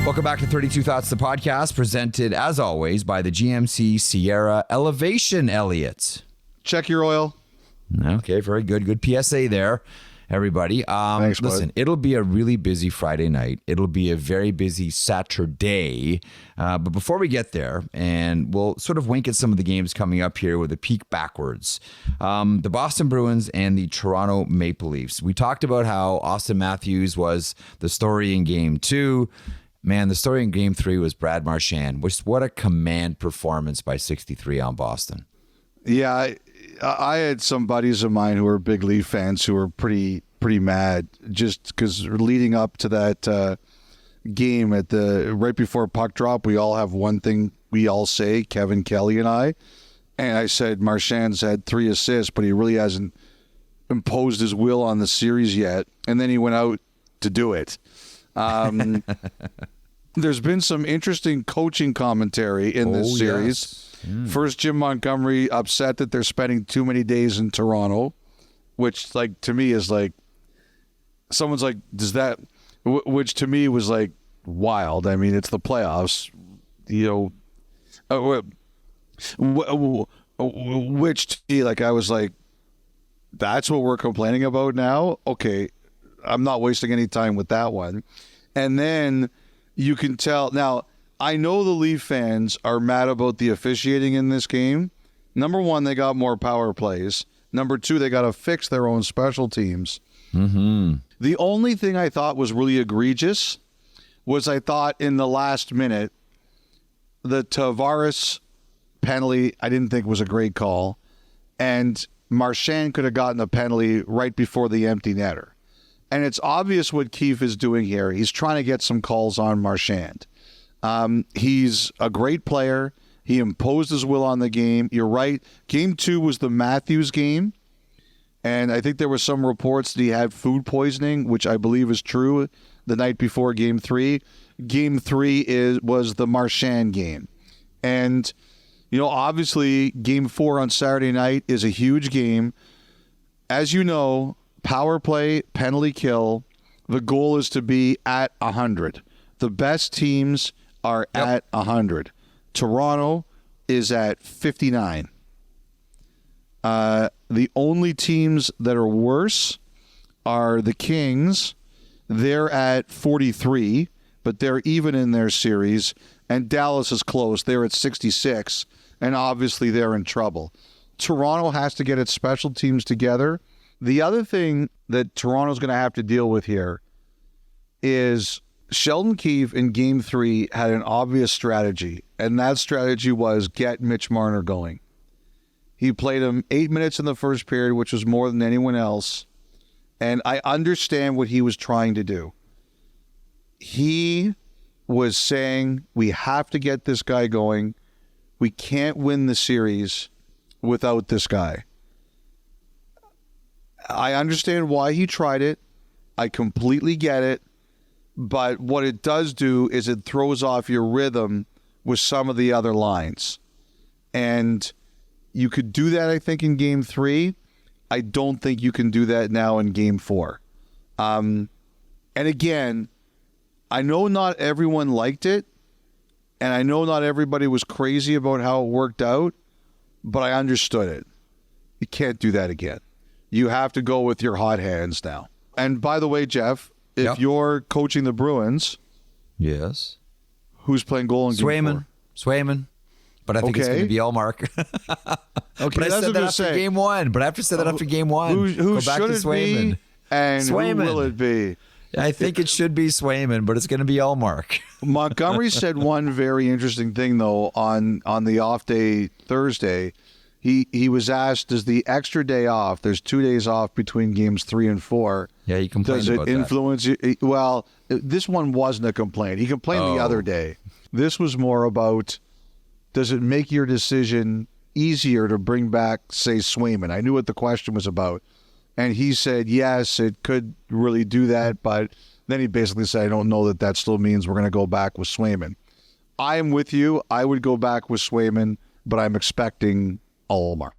Welcome back to 32 Thoughts, the podcast, presented as always by the GMC Sierra Elevation, Elliott. Check your oil. Okay, very good. Good PSA there, everybody. Thanks, bud. Listen, it'll be a really busy Friday night. It'll be a very busy Saturday. But before we get there, and we'll sort of wink at some of the games coming up here with a peek backwards. The Boston Bruins and the Toronto Maple Leafs. We talked about how Austin Matthews was the story in Game 2. Man, the story in Game 3 was Brad Marchand. What a command performance by 63 on Boston. Yeah, I had some buddies of mine who were big Leaf fans who were pretty mad just because leading up to that game at the right before puck drop, we all have one thing we all say, Kevin Kelly and I said Marchand's had 3 assists, but he really hasn't imposed his will on the series yet, and then he went out to do it. There's been some interesting coaching commentary in this series. Yes. First, Jim Montgomery upset that they're spending too many days in Toronto, which, like, to me is like, someone's like, does that, which to me was like wild. I mean, it's the playoffs, you know, which to me, like, I was like, that's what we're complaining about now? Okay, I'm not wasting any time with that one. And then you can tell. Now, I know the Leaf fans are mad about the officiating in this game. Number one, they got more power plays. Number two, they got to fix their own special teams. Mm-hmm. The only thing I thought was really egregious was I thought in the last minute, the Tavares penalty, I didn't think was a great call. And Marchand could have gotten a penalty right before the empty netter. And it's obvious what Keefe is doing here. He's trying to get some calls on Marchand. He's a great player. He imposed his will on the game. You're right. Game 2 was the Matthews game. And I think there were some reports that he had food poisoning, which I believe is true, the night before Game 3. Game 3 was the Marchand game. And, you know, obviously Game 4 on Saturday night is a huge game. As you know, power play, penalty kill, the goal is to be at 100. The best teams are at 100. Toronto is at 59. The only teams that are worse are the Kings. They're at 43, but they're even in their series. And Dallas is close. They're at 66, and obviously they're in trouble. Toronto has to get its special teams together. The other thing that Toronto's going to have to deal with here is Sheldon Keefe in Game 3 had an obvious strategy, and that strategy was get Mitch Marner going. He played him 8 minutes in the first period, which was more than anyone else, And I understand what he was trying to do. He was saying, we have to get this guy going. We can't win the series without this guy. I understand why he tried it. I completely get it. But what it does do is it throws off your rhythm with some of the other lines. And you could do that, I think, in Game 3. I don't think you can do that now in Game 4. And again, I know not everyone liked it, and I know not everybody was crazy about how it worked out, but I understood it. You can't do that again. You have to go with your hot hands now. And by the way, Jeff, if you're coaching the Bruins, yes, who's playing goal in Game 4? Swayman. But I think it's going to be Elmark. Okay, but I said that after Game 1. But I have to say that after Game 1. Who go back should to it Swayman. be? And Swayman. who will it be? I think it should be Swayman, but it's going to be Elmark. Montgomery said one very interesting thing, though, on the off day Thursday. He was asked, does the extra day off, there's 2 days off between games 3 and 4. Yeah, he complained about that. Does it influence you? Well, this one wasn't a complaint. He complained the other day. This was more about, does it make your decision easier to bring back, say, Swayman? I knew what the question was about. And he said, yes, it could really do that. But then he basically said, I don't know that still means we're going to go back with Swayman. I am with you. I would go back with Swayman, but I'm expecting Ullmark.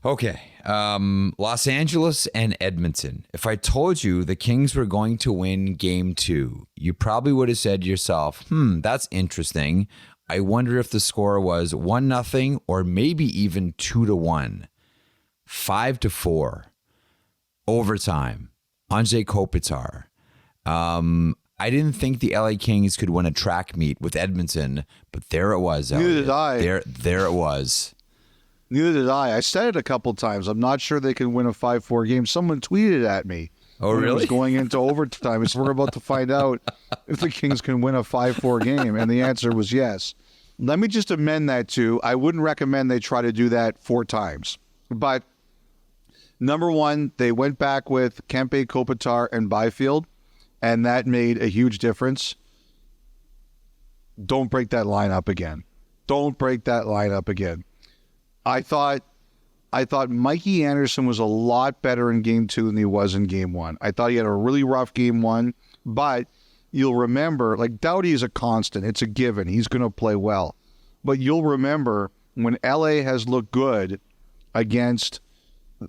Okay. Los Angeles and Edmonton. If I told you the Kings were going to win Game 2, you probably would have said to yourself, that's interesting. I wonder if the score was 1-0 or maybe even 2-1. 5-4. Overtime. Anze Kopitar. I didn't think the LA Kings could win a track meet with Edmonton, but there it was. Neither did I. There it was. Neither did I. I said it a couple times. I'm not sure they can win a 5-4 game. Someone tweeted at me. Oh, really? It was going into overtime. So we're about to find out if the Kings can win a 5-4 game. And the answer was yes. Let me just amend that to, I wouldn't recommend they try to do that 4 times. But number one, they went back with Kempe, Kopitar, and Byfield, and that made a huge difference. Don't break that lineup again. Don't break that lineup again. I thought Mikey Anderson was a lot better in Game 2 than he was in Game 1. I thought he had a really rough Game 1, but you'll remember, like, Doughty is a constant. It's a given. He's going to play well. But you'll remember when LA has looked good against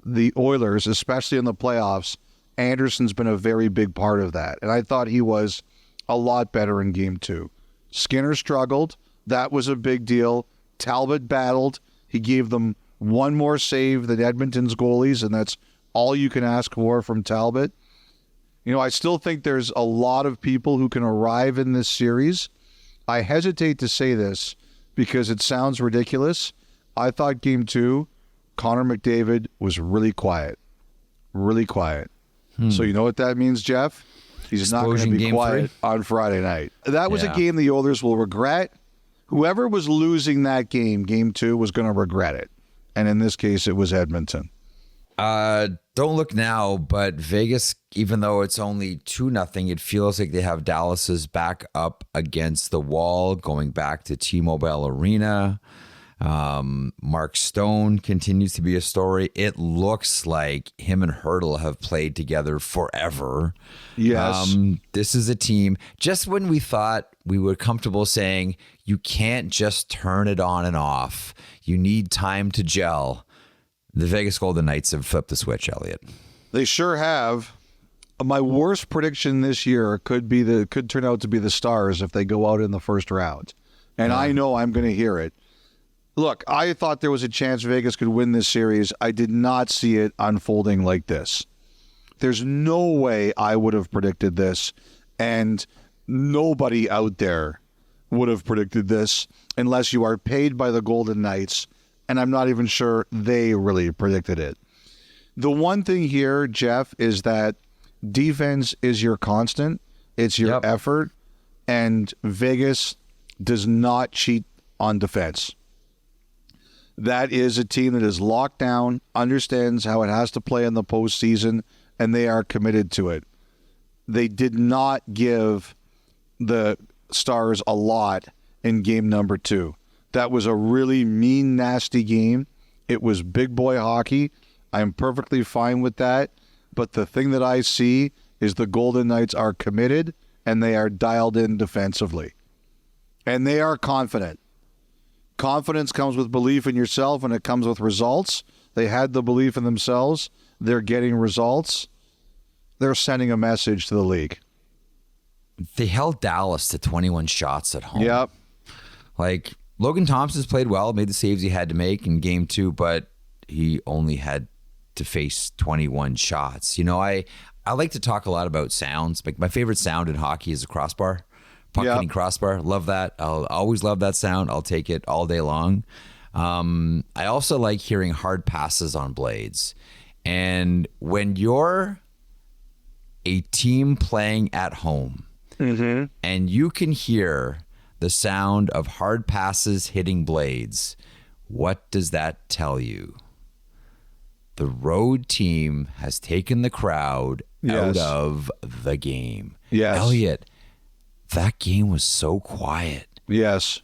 the Oilers, especially in the playoffs, Anderson's been a very big part of that. And I thought he was a lot better in Game 2. Skinner struggled. That was a big deal. Talbot battled. He gave them one more save than Edmonton's goalies, and that's all you can ask for from Talbot. You know, I still think there's a lot of people who can arrive in this series. I hesitate to say this because it sounds ridiculous. I thought Game 2, Connor McDavid was really quiet. Really quiet. So you know what that means, Jeff? He's not going to be quiet on Friday night. That was a game the Oilers will regret. Whoever was losing that game, Game 2, was going to regret it. And in this case, it was Edmonton. Don't look now, but Vegas, even though it's only 2-0, it feels like they have Dallas's back up against the wall, going back to T-Mobile Arena. Mark Stone continues to be a story. It looks like him and Hurdle have played together forever. Yes. This is a team, just when we thought we were comfortable saying you can't just turn it on and off, you need time to gel, the Vegas Golden Knights have flipped the switch, Elliotte. They sure have. My worst prediction this year could turn out to be the Stars if they go out in the first round. And I know I'm going to hear it. Look, I thought there was a chance Vegas could win this series. I did not see it unfolding like this. There's no way I would have predicted this, and nobody out there would have predicted this unless you are paid by the Golden Knights, and I'm not even sure they really predicted it. The one thing here, Jeff, is that defense is your constant. It's your effort, and Vegas does not cheat on defense. That is a team that is locked down, understands how it has to play in the postseason, and they are committed to it. They did not give the Stars a lot in game number 2. That was a really mean, nasty game. It was big boy hockey. I'm perfectly fine with that. But the thing that I see is the Golden Knights are committed and they are dialed in defensively. And they are confident. Confidence comes with belief in yourself, and it comes with results. They had the belief in themselves. They're getting results. They're sending a message to the league. They held Dallas to 21 shots at home. Yep. Like, Logan Thompson's played well, made the saves he had to make in game 2, but he only had to face 21 shots. You know, I like to talk a lot about sounds. Like, my favorite sound in hockey is a crossbar. Puck hitting crossbar. Love that. I'll always love that sound. I'll take it all day long. I also like hearing hard passes on blades. And when you're a team playing at home, and you can hear the sound of hard passes hitting blades, what does that tell you? The road team has taken the crowd out of the game. Yes. Elliotte, that game was so quiet. Yes.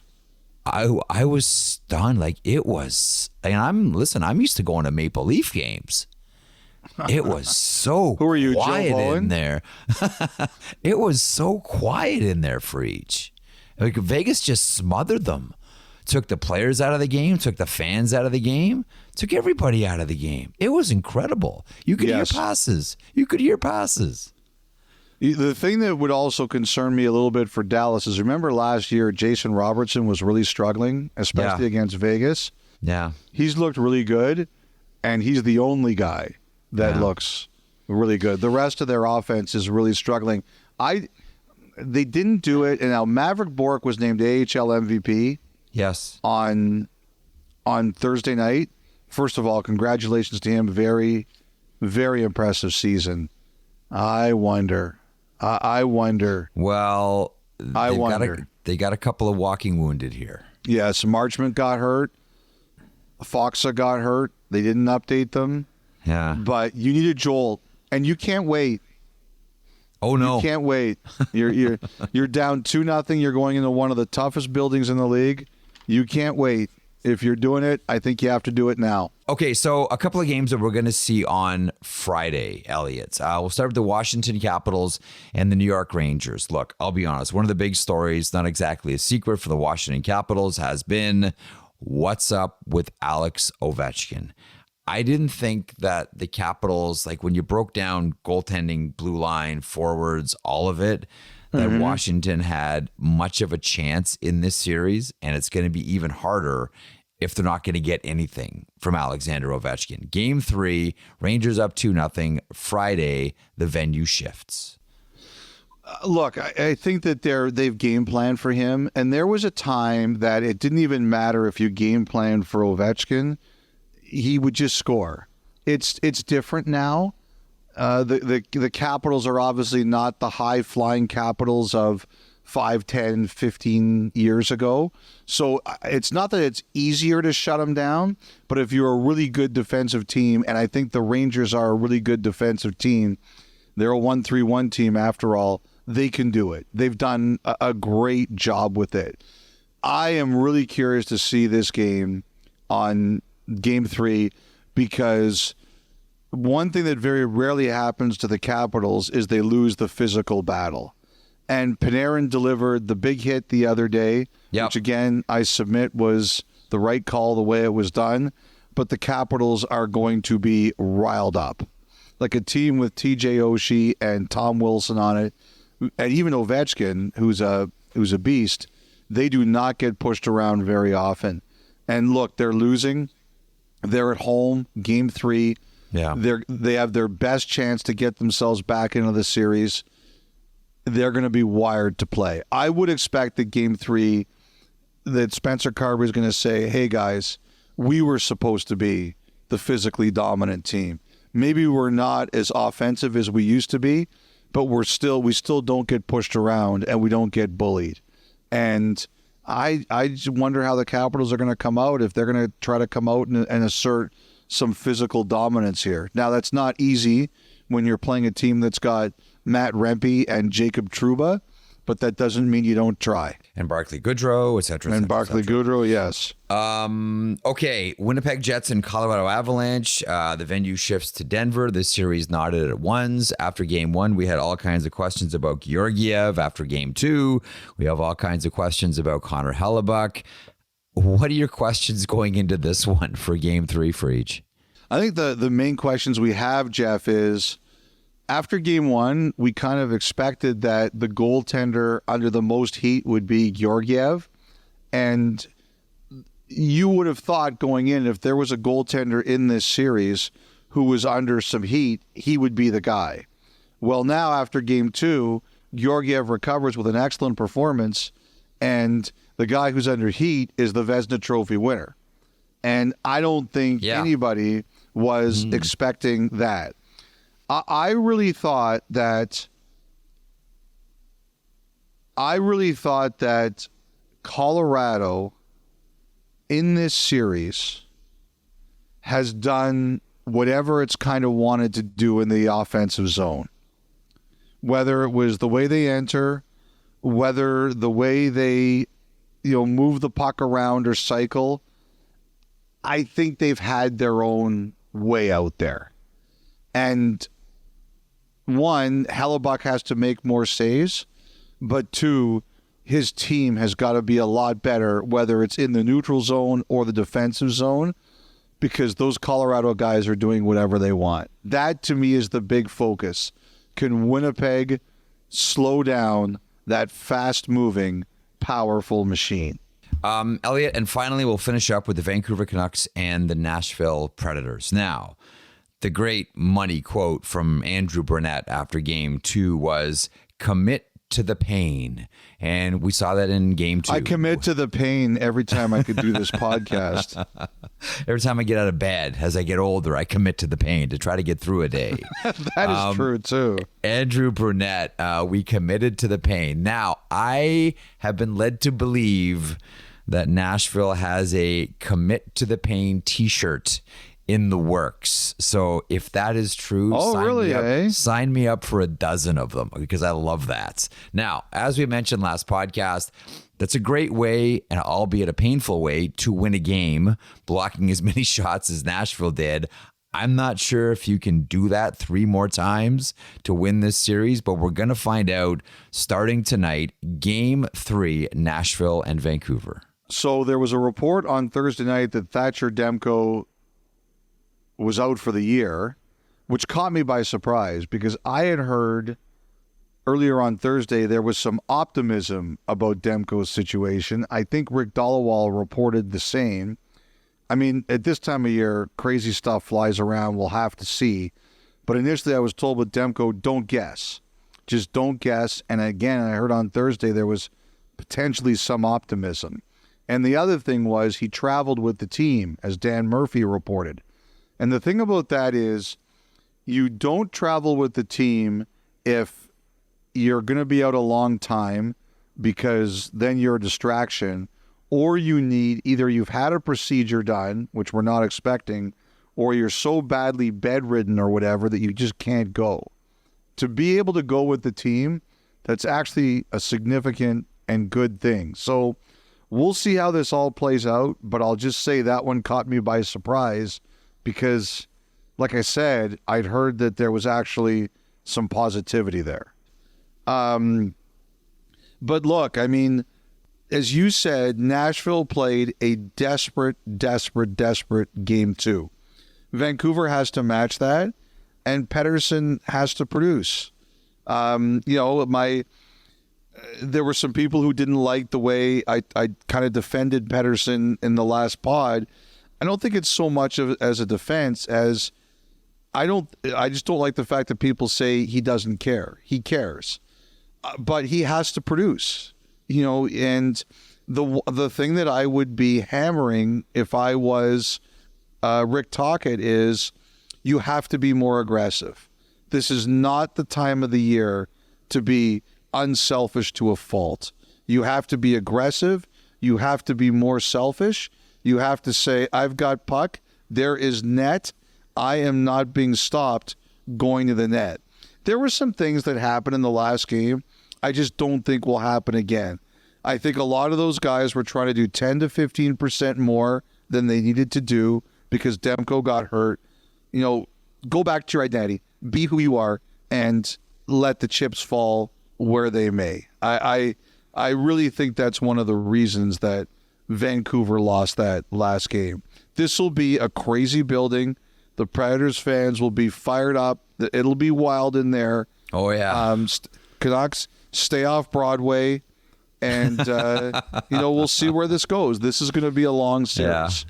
I was stunned. Like, it was, and I'm used to going to Maple Leaf games. It was so Who are you, quiet Joe Bowen? in there. It was so quiet in there for each. Like, Vegas just smothered them. Took the players out of the game, took the fans out of the game, took everybody out of the game. It was incredible. You could hear passes. The thing that would also concern me a little bit for Dallas is, remember last year, Jason Robertson was really struggling, especially against Vegas. Yeah. He's looked really good, and he's the only guy that looks really good. The rest of their offense is really struggling. They didn't do it, and now Maverick Bourque was named AHL MVP. Yes. On Thursday night. First of all, congratulations to him. Very, very impressive season. I wonder. Well, they got a couple of walking wounded here. Yes, Marchment got hurt. Foxa got hurt. They didn't update them. Yeah. But you need a jolt, and you can't wait. Oh no. You can't wait. You're down 2-0. You're going into one of the toughest buildings in the league. You can't wait. If you're doing it, I think you have to do it now. Okay, so a couple of games that we're going to see on Friday, Elliotte. We'll start with the Washington Capitals and the New York Rangers. Look, I'll be honest. One of the big stories, not exactly a secret for the Washington Capitals, has been what's up with Alex Ovechkin. I didn't think that the Capitals, like when you broke down goaltending, blue line, forwards, all of it, that Washington had much of a chance in this series, and it's going to be even harder if they're not going to get anything from Alexander Ovechkin. Game 3, Rangers up 2-0. Friday, the venue shifts. Look, I think that they've game planned for him, and there was a time that it didn't even matter if you game planned for Ovechkin. He would just score. It's different now. The Capitals are obviously not the high-flying Capitals of 5, 10, 15 years ago. So it's not that it's easier to shut them down, but if you're a really good defensive team, and I think the Rangers are a really good defensive team, they're a 1-3-1 team after all, they can do it. They've done a great job with it. I am really curious to see this game on Game 3 because one thing that very rarely happens to the Capitals is they lose the physical battle. And Panarin delivered the big hit the other day, which again, I submit was the right call the way it was done. But the Capitals are going to be riled up. Like a team with TJ Oshie and Tom Wilson on it, and even Ovechkin, who's a beast, they do not get pushed around very often. And look, they're losing. They're at home, Game 3. Yeah. They have their best chance to get themselves back into the series. They're going to be wired to play. I would expect that Game 3, that Spencer Carver is going to say, hey, guys, we were supposed to be the physically dominant team. Maybe we're not as offensive as we used to be, but we still don't get pushed around and we don't get bullied. And I just wonder how the Capitals are going to come out, if they're going to try to come out and assert some physical dominance here. Now, that's not easy when you're playing a team that's got Matt Rempe and Jacob Trouba, but that doesn't mean you don't try. And Barclay Goodrow, et cetera. And Barclay Goodrow, yes. Okay, Winnipeg Jets and Colorado Avalanche. The venue shifts to Denver. This series knotted at ones. After game one, we had all kinds of questions about Georgiev. After game two, we have all kinds of questions about Connor Hellebuck. What are your questions going into this one for game three for each? I think the main questions we have, Jeff, is after game one, we kind of expected that the goaltender under the most heat would be Georgiev. And you would have thought going in, if there was a goaltender in this series who was under some heat, he would be the guy. Well, now after game two, Georgiev recovers with an excellent performance, and the guy who's under heat is the Vezina Trophy winner. And I don't think anybody was expecting that. I really thought that Colorado in this series has done whatever it's kind of wanted to do in the offensive zone. Whether it was the way they enter, whether the way they, move the puck around or cycle, I think they've had their own way out there. And one, Hellebuck has to make more saves, but two, his team has got to be a lot better, whether it's in the neutral zone or the defensive zone, because those Colorado guys are doing whatever they want. That, to me, is the big focus. Can Winnipeg slow down that fast-moving, powerful machine? Elliotte, and finally, we'll finish up with the Vancouver Canucks and the Nashville Predators. Now, the great money quote from Andrew Burnett after game two was, "Commit to the pain." And we saw that in game two. I commit to the pain every time I could do this podcast. Every time I get out of bed, as I get older, I commit to the pain to try to get through a day. That is true, too. Andrew Burnett, we committed to the pain. Now, I have been led to believe that Nashville has a commit to the pain t-shirt in the works. So if that is true, sign me up for a dozen of them, because I love that. Now, as we mentioned last podcast, that's a great way, and albeit a painful way, to win a game, blocking as many shots as Nashville did. I'm not sure if you can do that 3 more times to win this series, but we're going to find out starting tonight, game 3, Nashville and Vancouver. So there was a report on Thursday night that Thatcher Demko was out for the year, which caught me by surprise, because I had heard earlier on Thursday there was some optimism about Demko's situation. I think Rick Dollawall reported the same. I mean, at this time of year, crazy stuff flies around. We'll have to see. But initially I was told with Demko, don't guess. Just don't guess. And again, I heard on Thursday there was potentially some optimism. And the other thing was he traveled with the team, as Dan Murphy reported. And the thing about that is you don't travel with the team if you're going to be out a long time, because then you're a distraction, or you need, either you've had a procedure done, which we're not expecting, or you're so badly bedridden or whatever that you just can't go. To be able to go with the team, that's actually a significant and good thing. So we'll see how this all plays out, but I'll just say that one caught me by surprise, because, like I said, I'd heard that there was actually some positivity there. But look, I mean, as you said, Nashville played a desperate game 2. Vancouver has to match that, and Pettersson has to produce. There were some people who didn't like the way I kind of defended Pettersson in the last pod. I don't think it's so much as a defense as I just don't like the fact that people say he doesn't care. He cares. But he has to produce, and the thing that I would be hammering if I was Rick Tocchet is you have to be more aggressive. This is not the time of the year to be unselfish to a fault. You have to be aggressive. You have to be more selfish. You have to say, I've got puck. There is net. I am not being stopped going to the net. There were some things that happened in the last game I just don't think will happen again. I think a lot of those guys were trying to do 10 to 15% more than they needed to do because Demko got hurt. You know, go back to your identity, be who you are, and let the chips fall where they may. I really think that's one of the reasons that Vancouver lost that last game. This will be a crazy building. The Predators fans will be fired up. It'll be wild in there. Oh, yeah. Canucks, stay off Broadway, and we'll see where this goes. This is going to be a long series.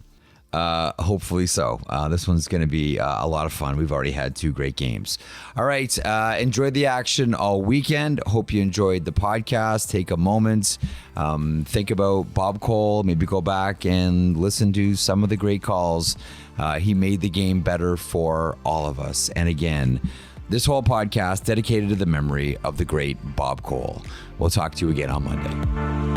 Yeah. Hopefully so. This one's going to be a lot of fun. We've already had 2 great games. All right. Enjoy the action all weekend. Hope you enjoyed the podcast. Take a moment. Think about Bob Cole. Maybe go back and listen to some of the great calls. He made the game better for all of us. And again, this whole podcast dedicated to the memory of the great Bob Cole. We'll talk to you again on Monday.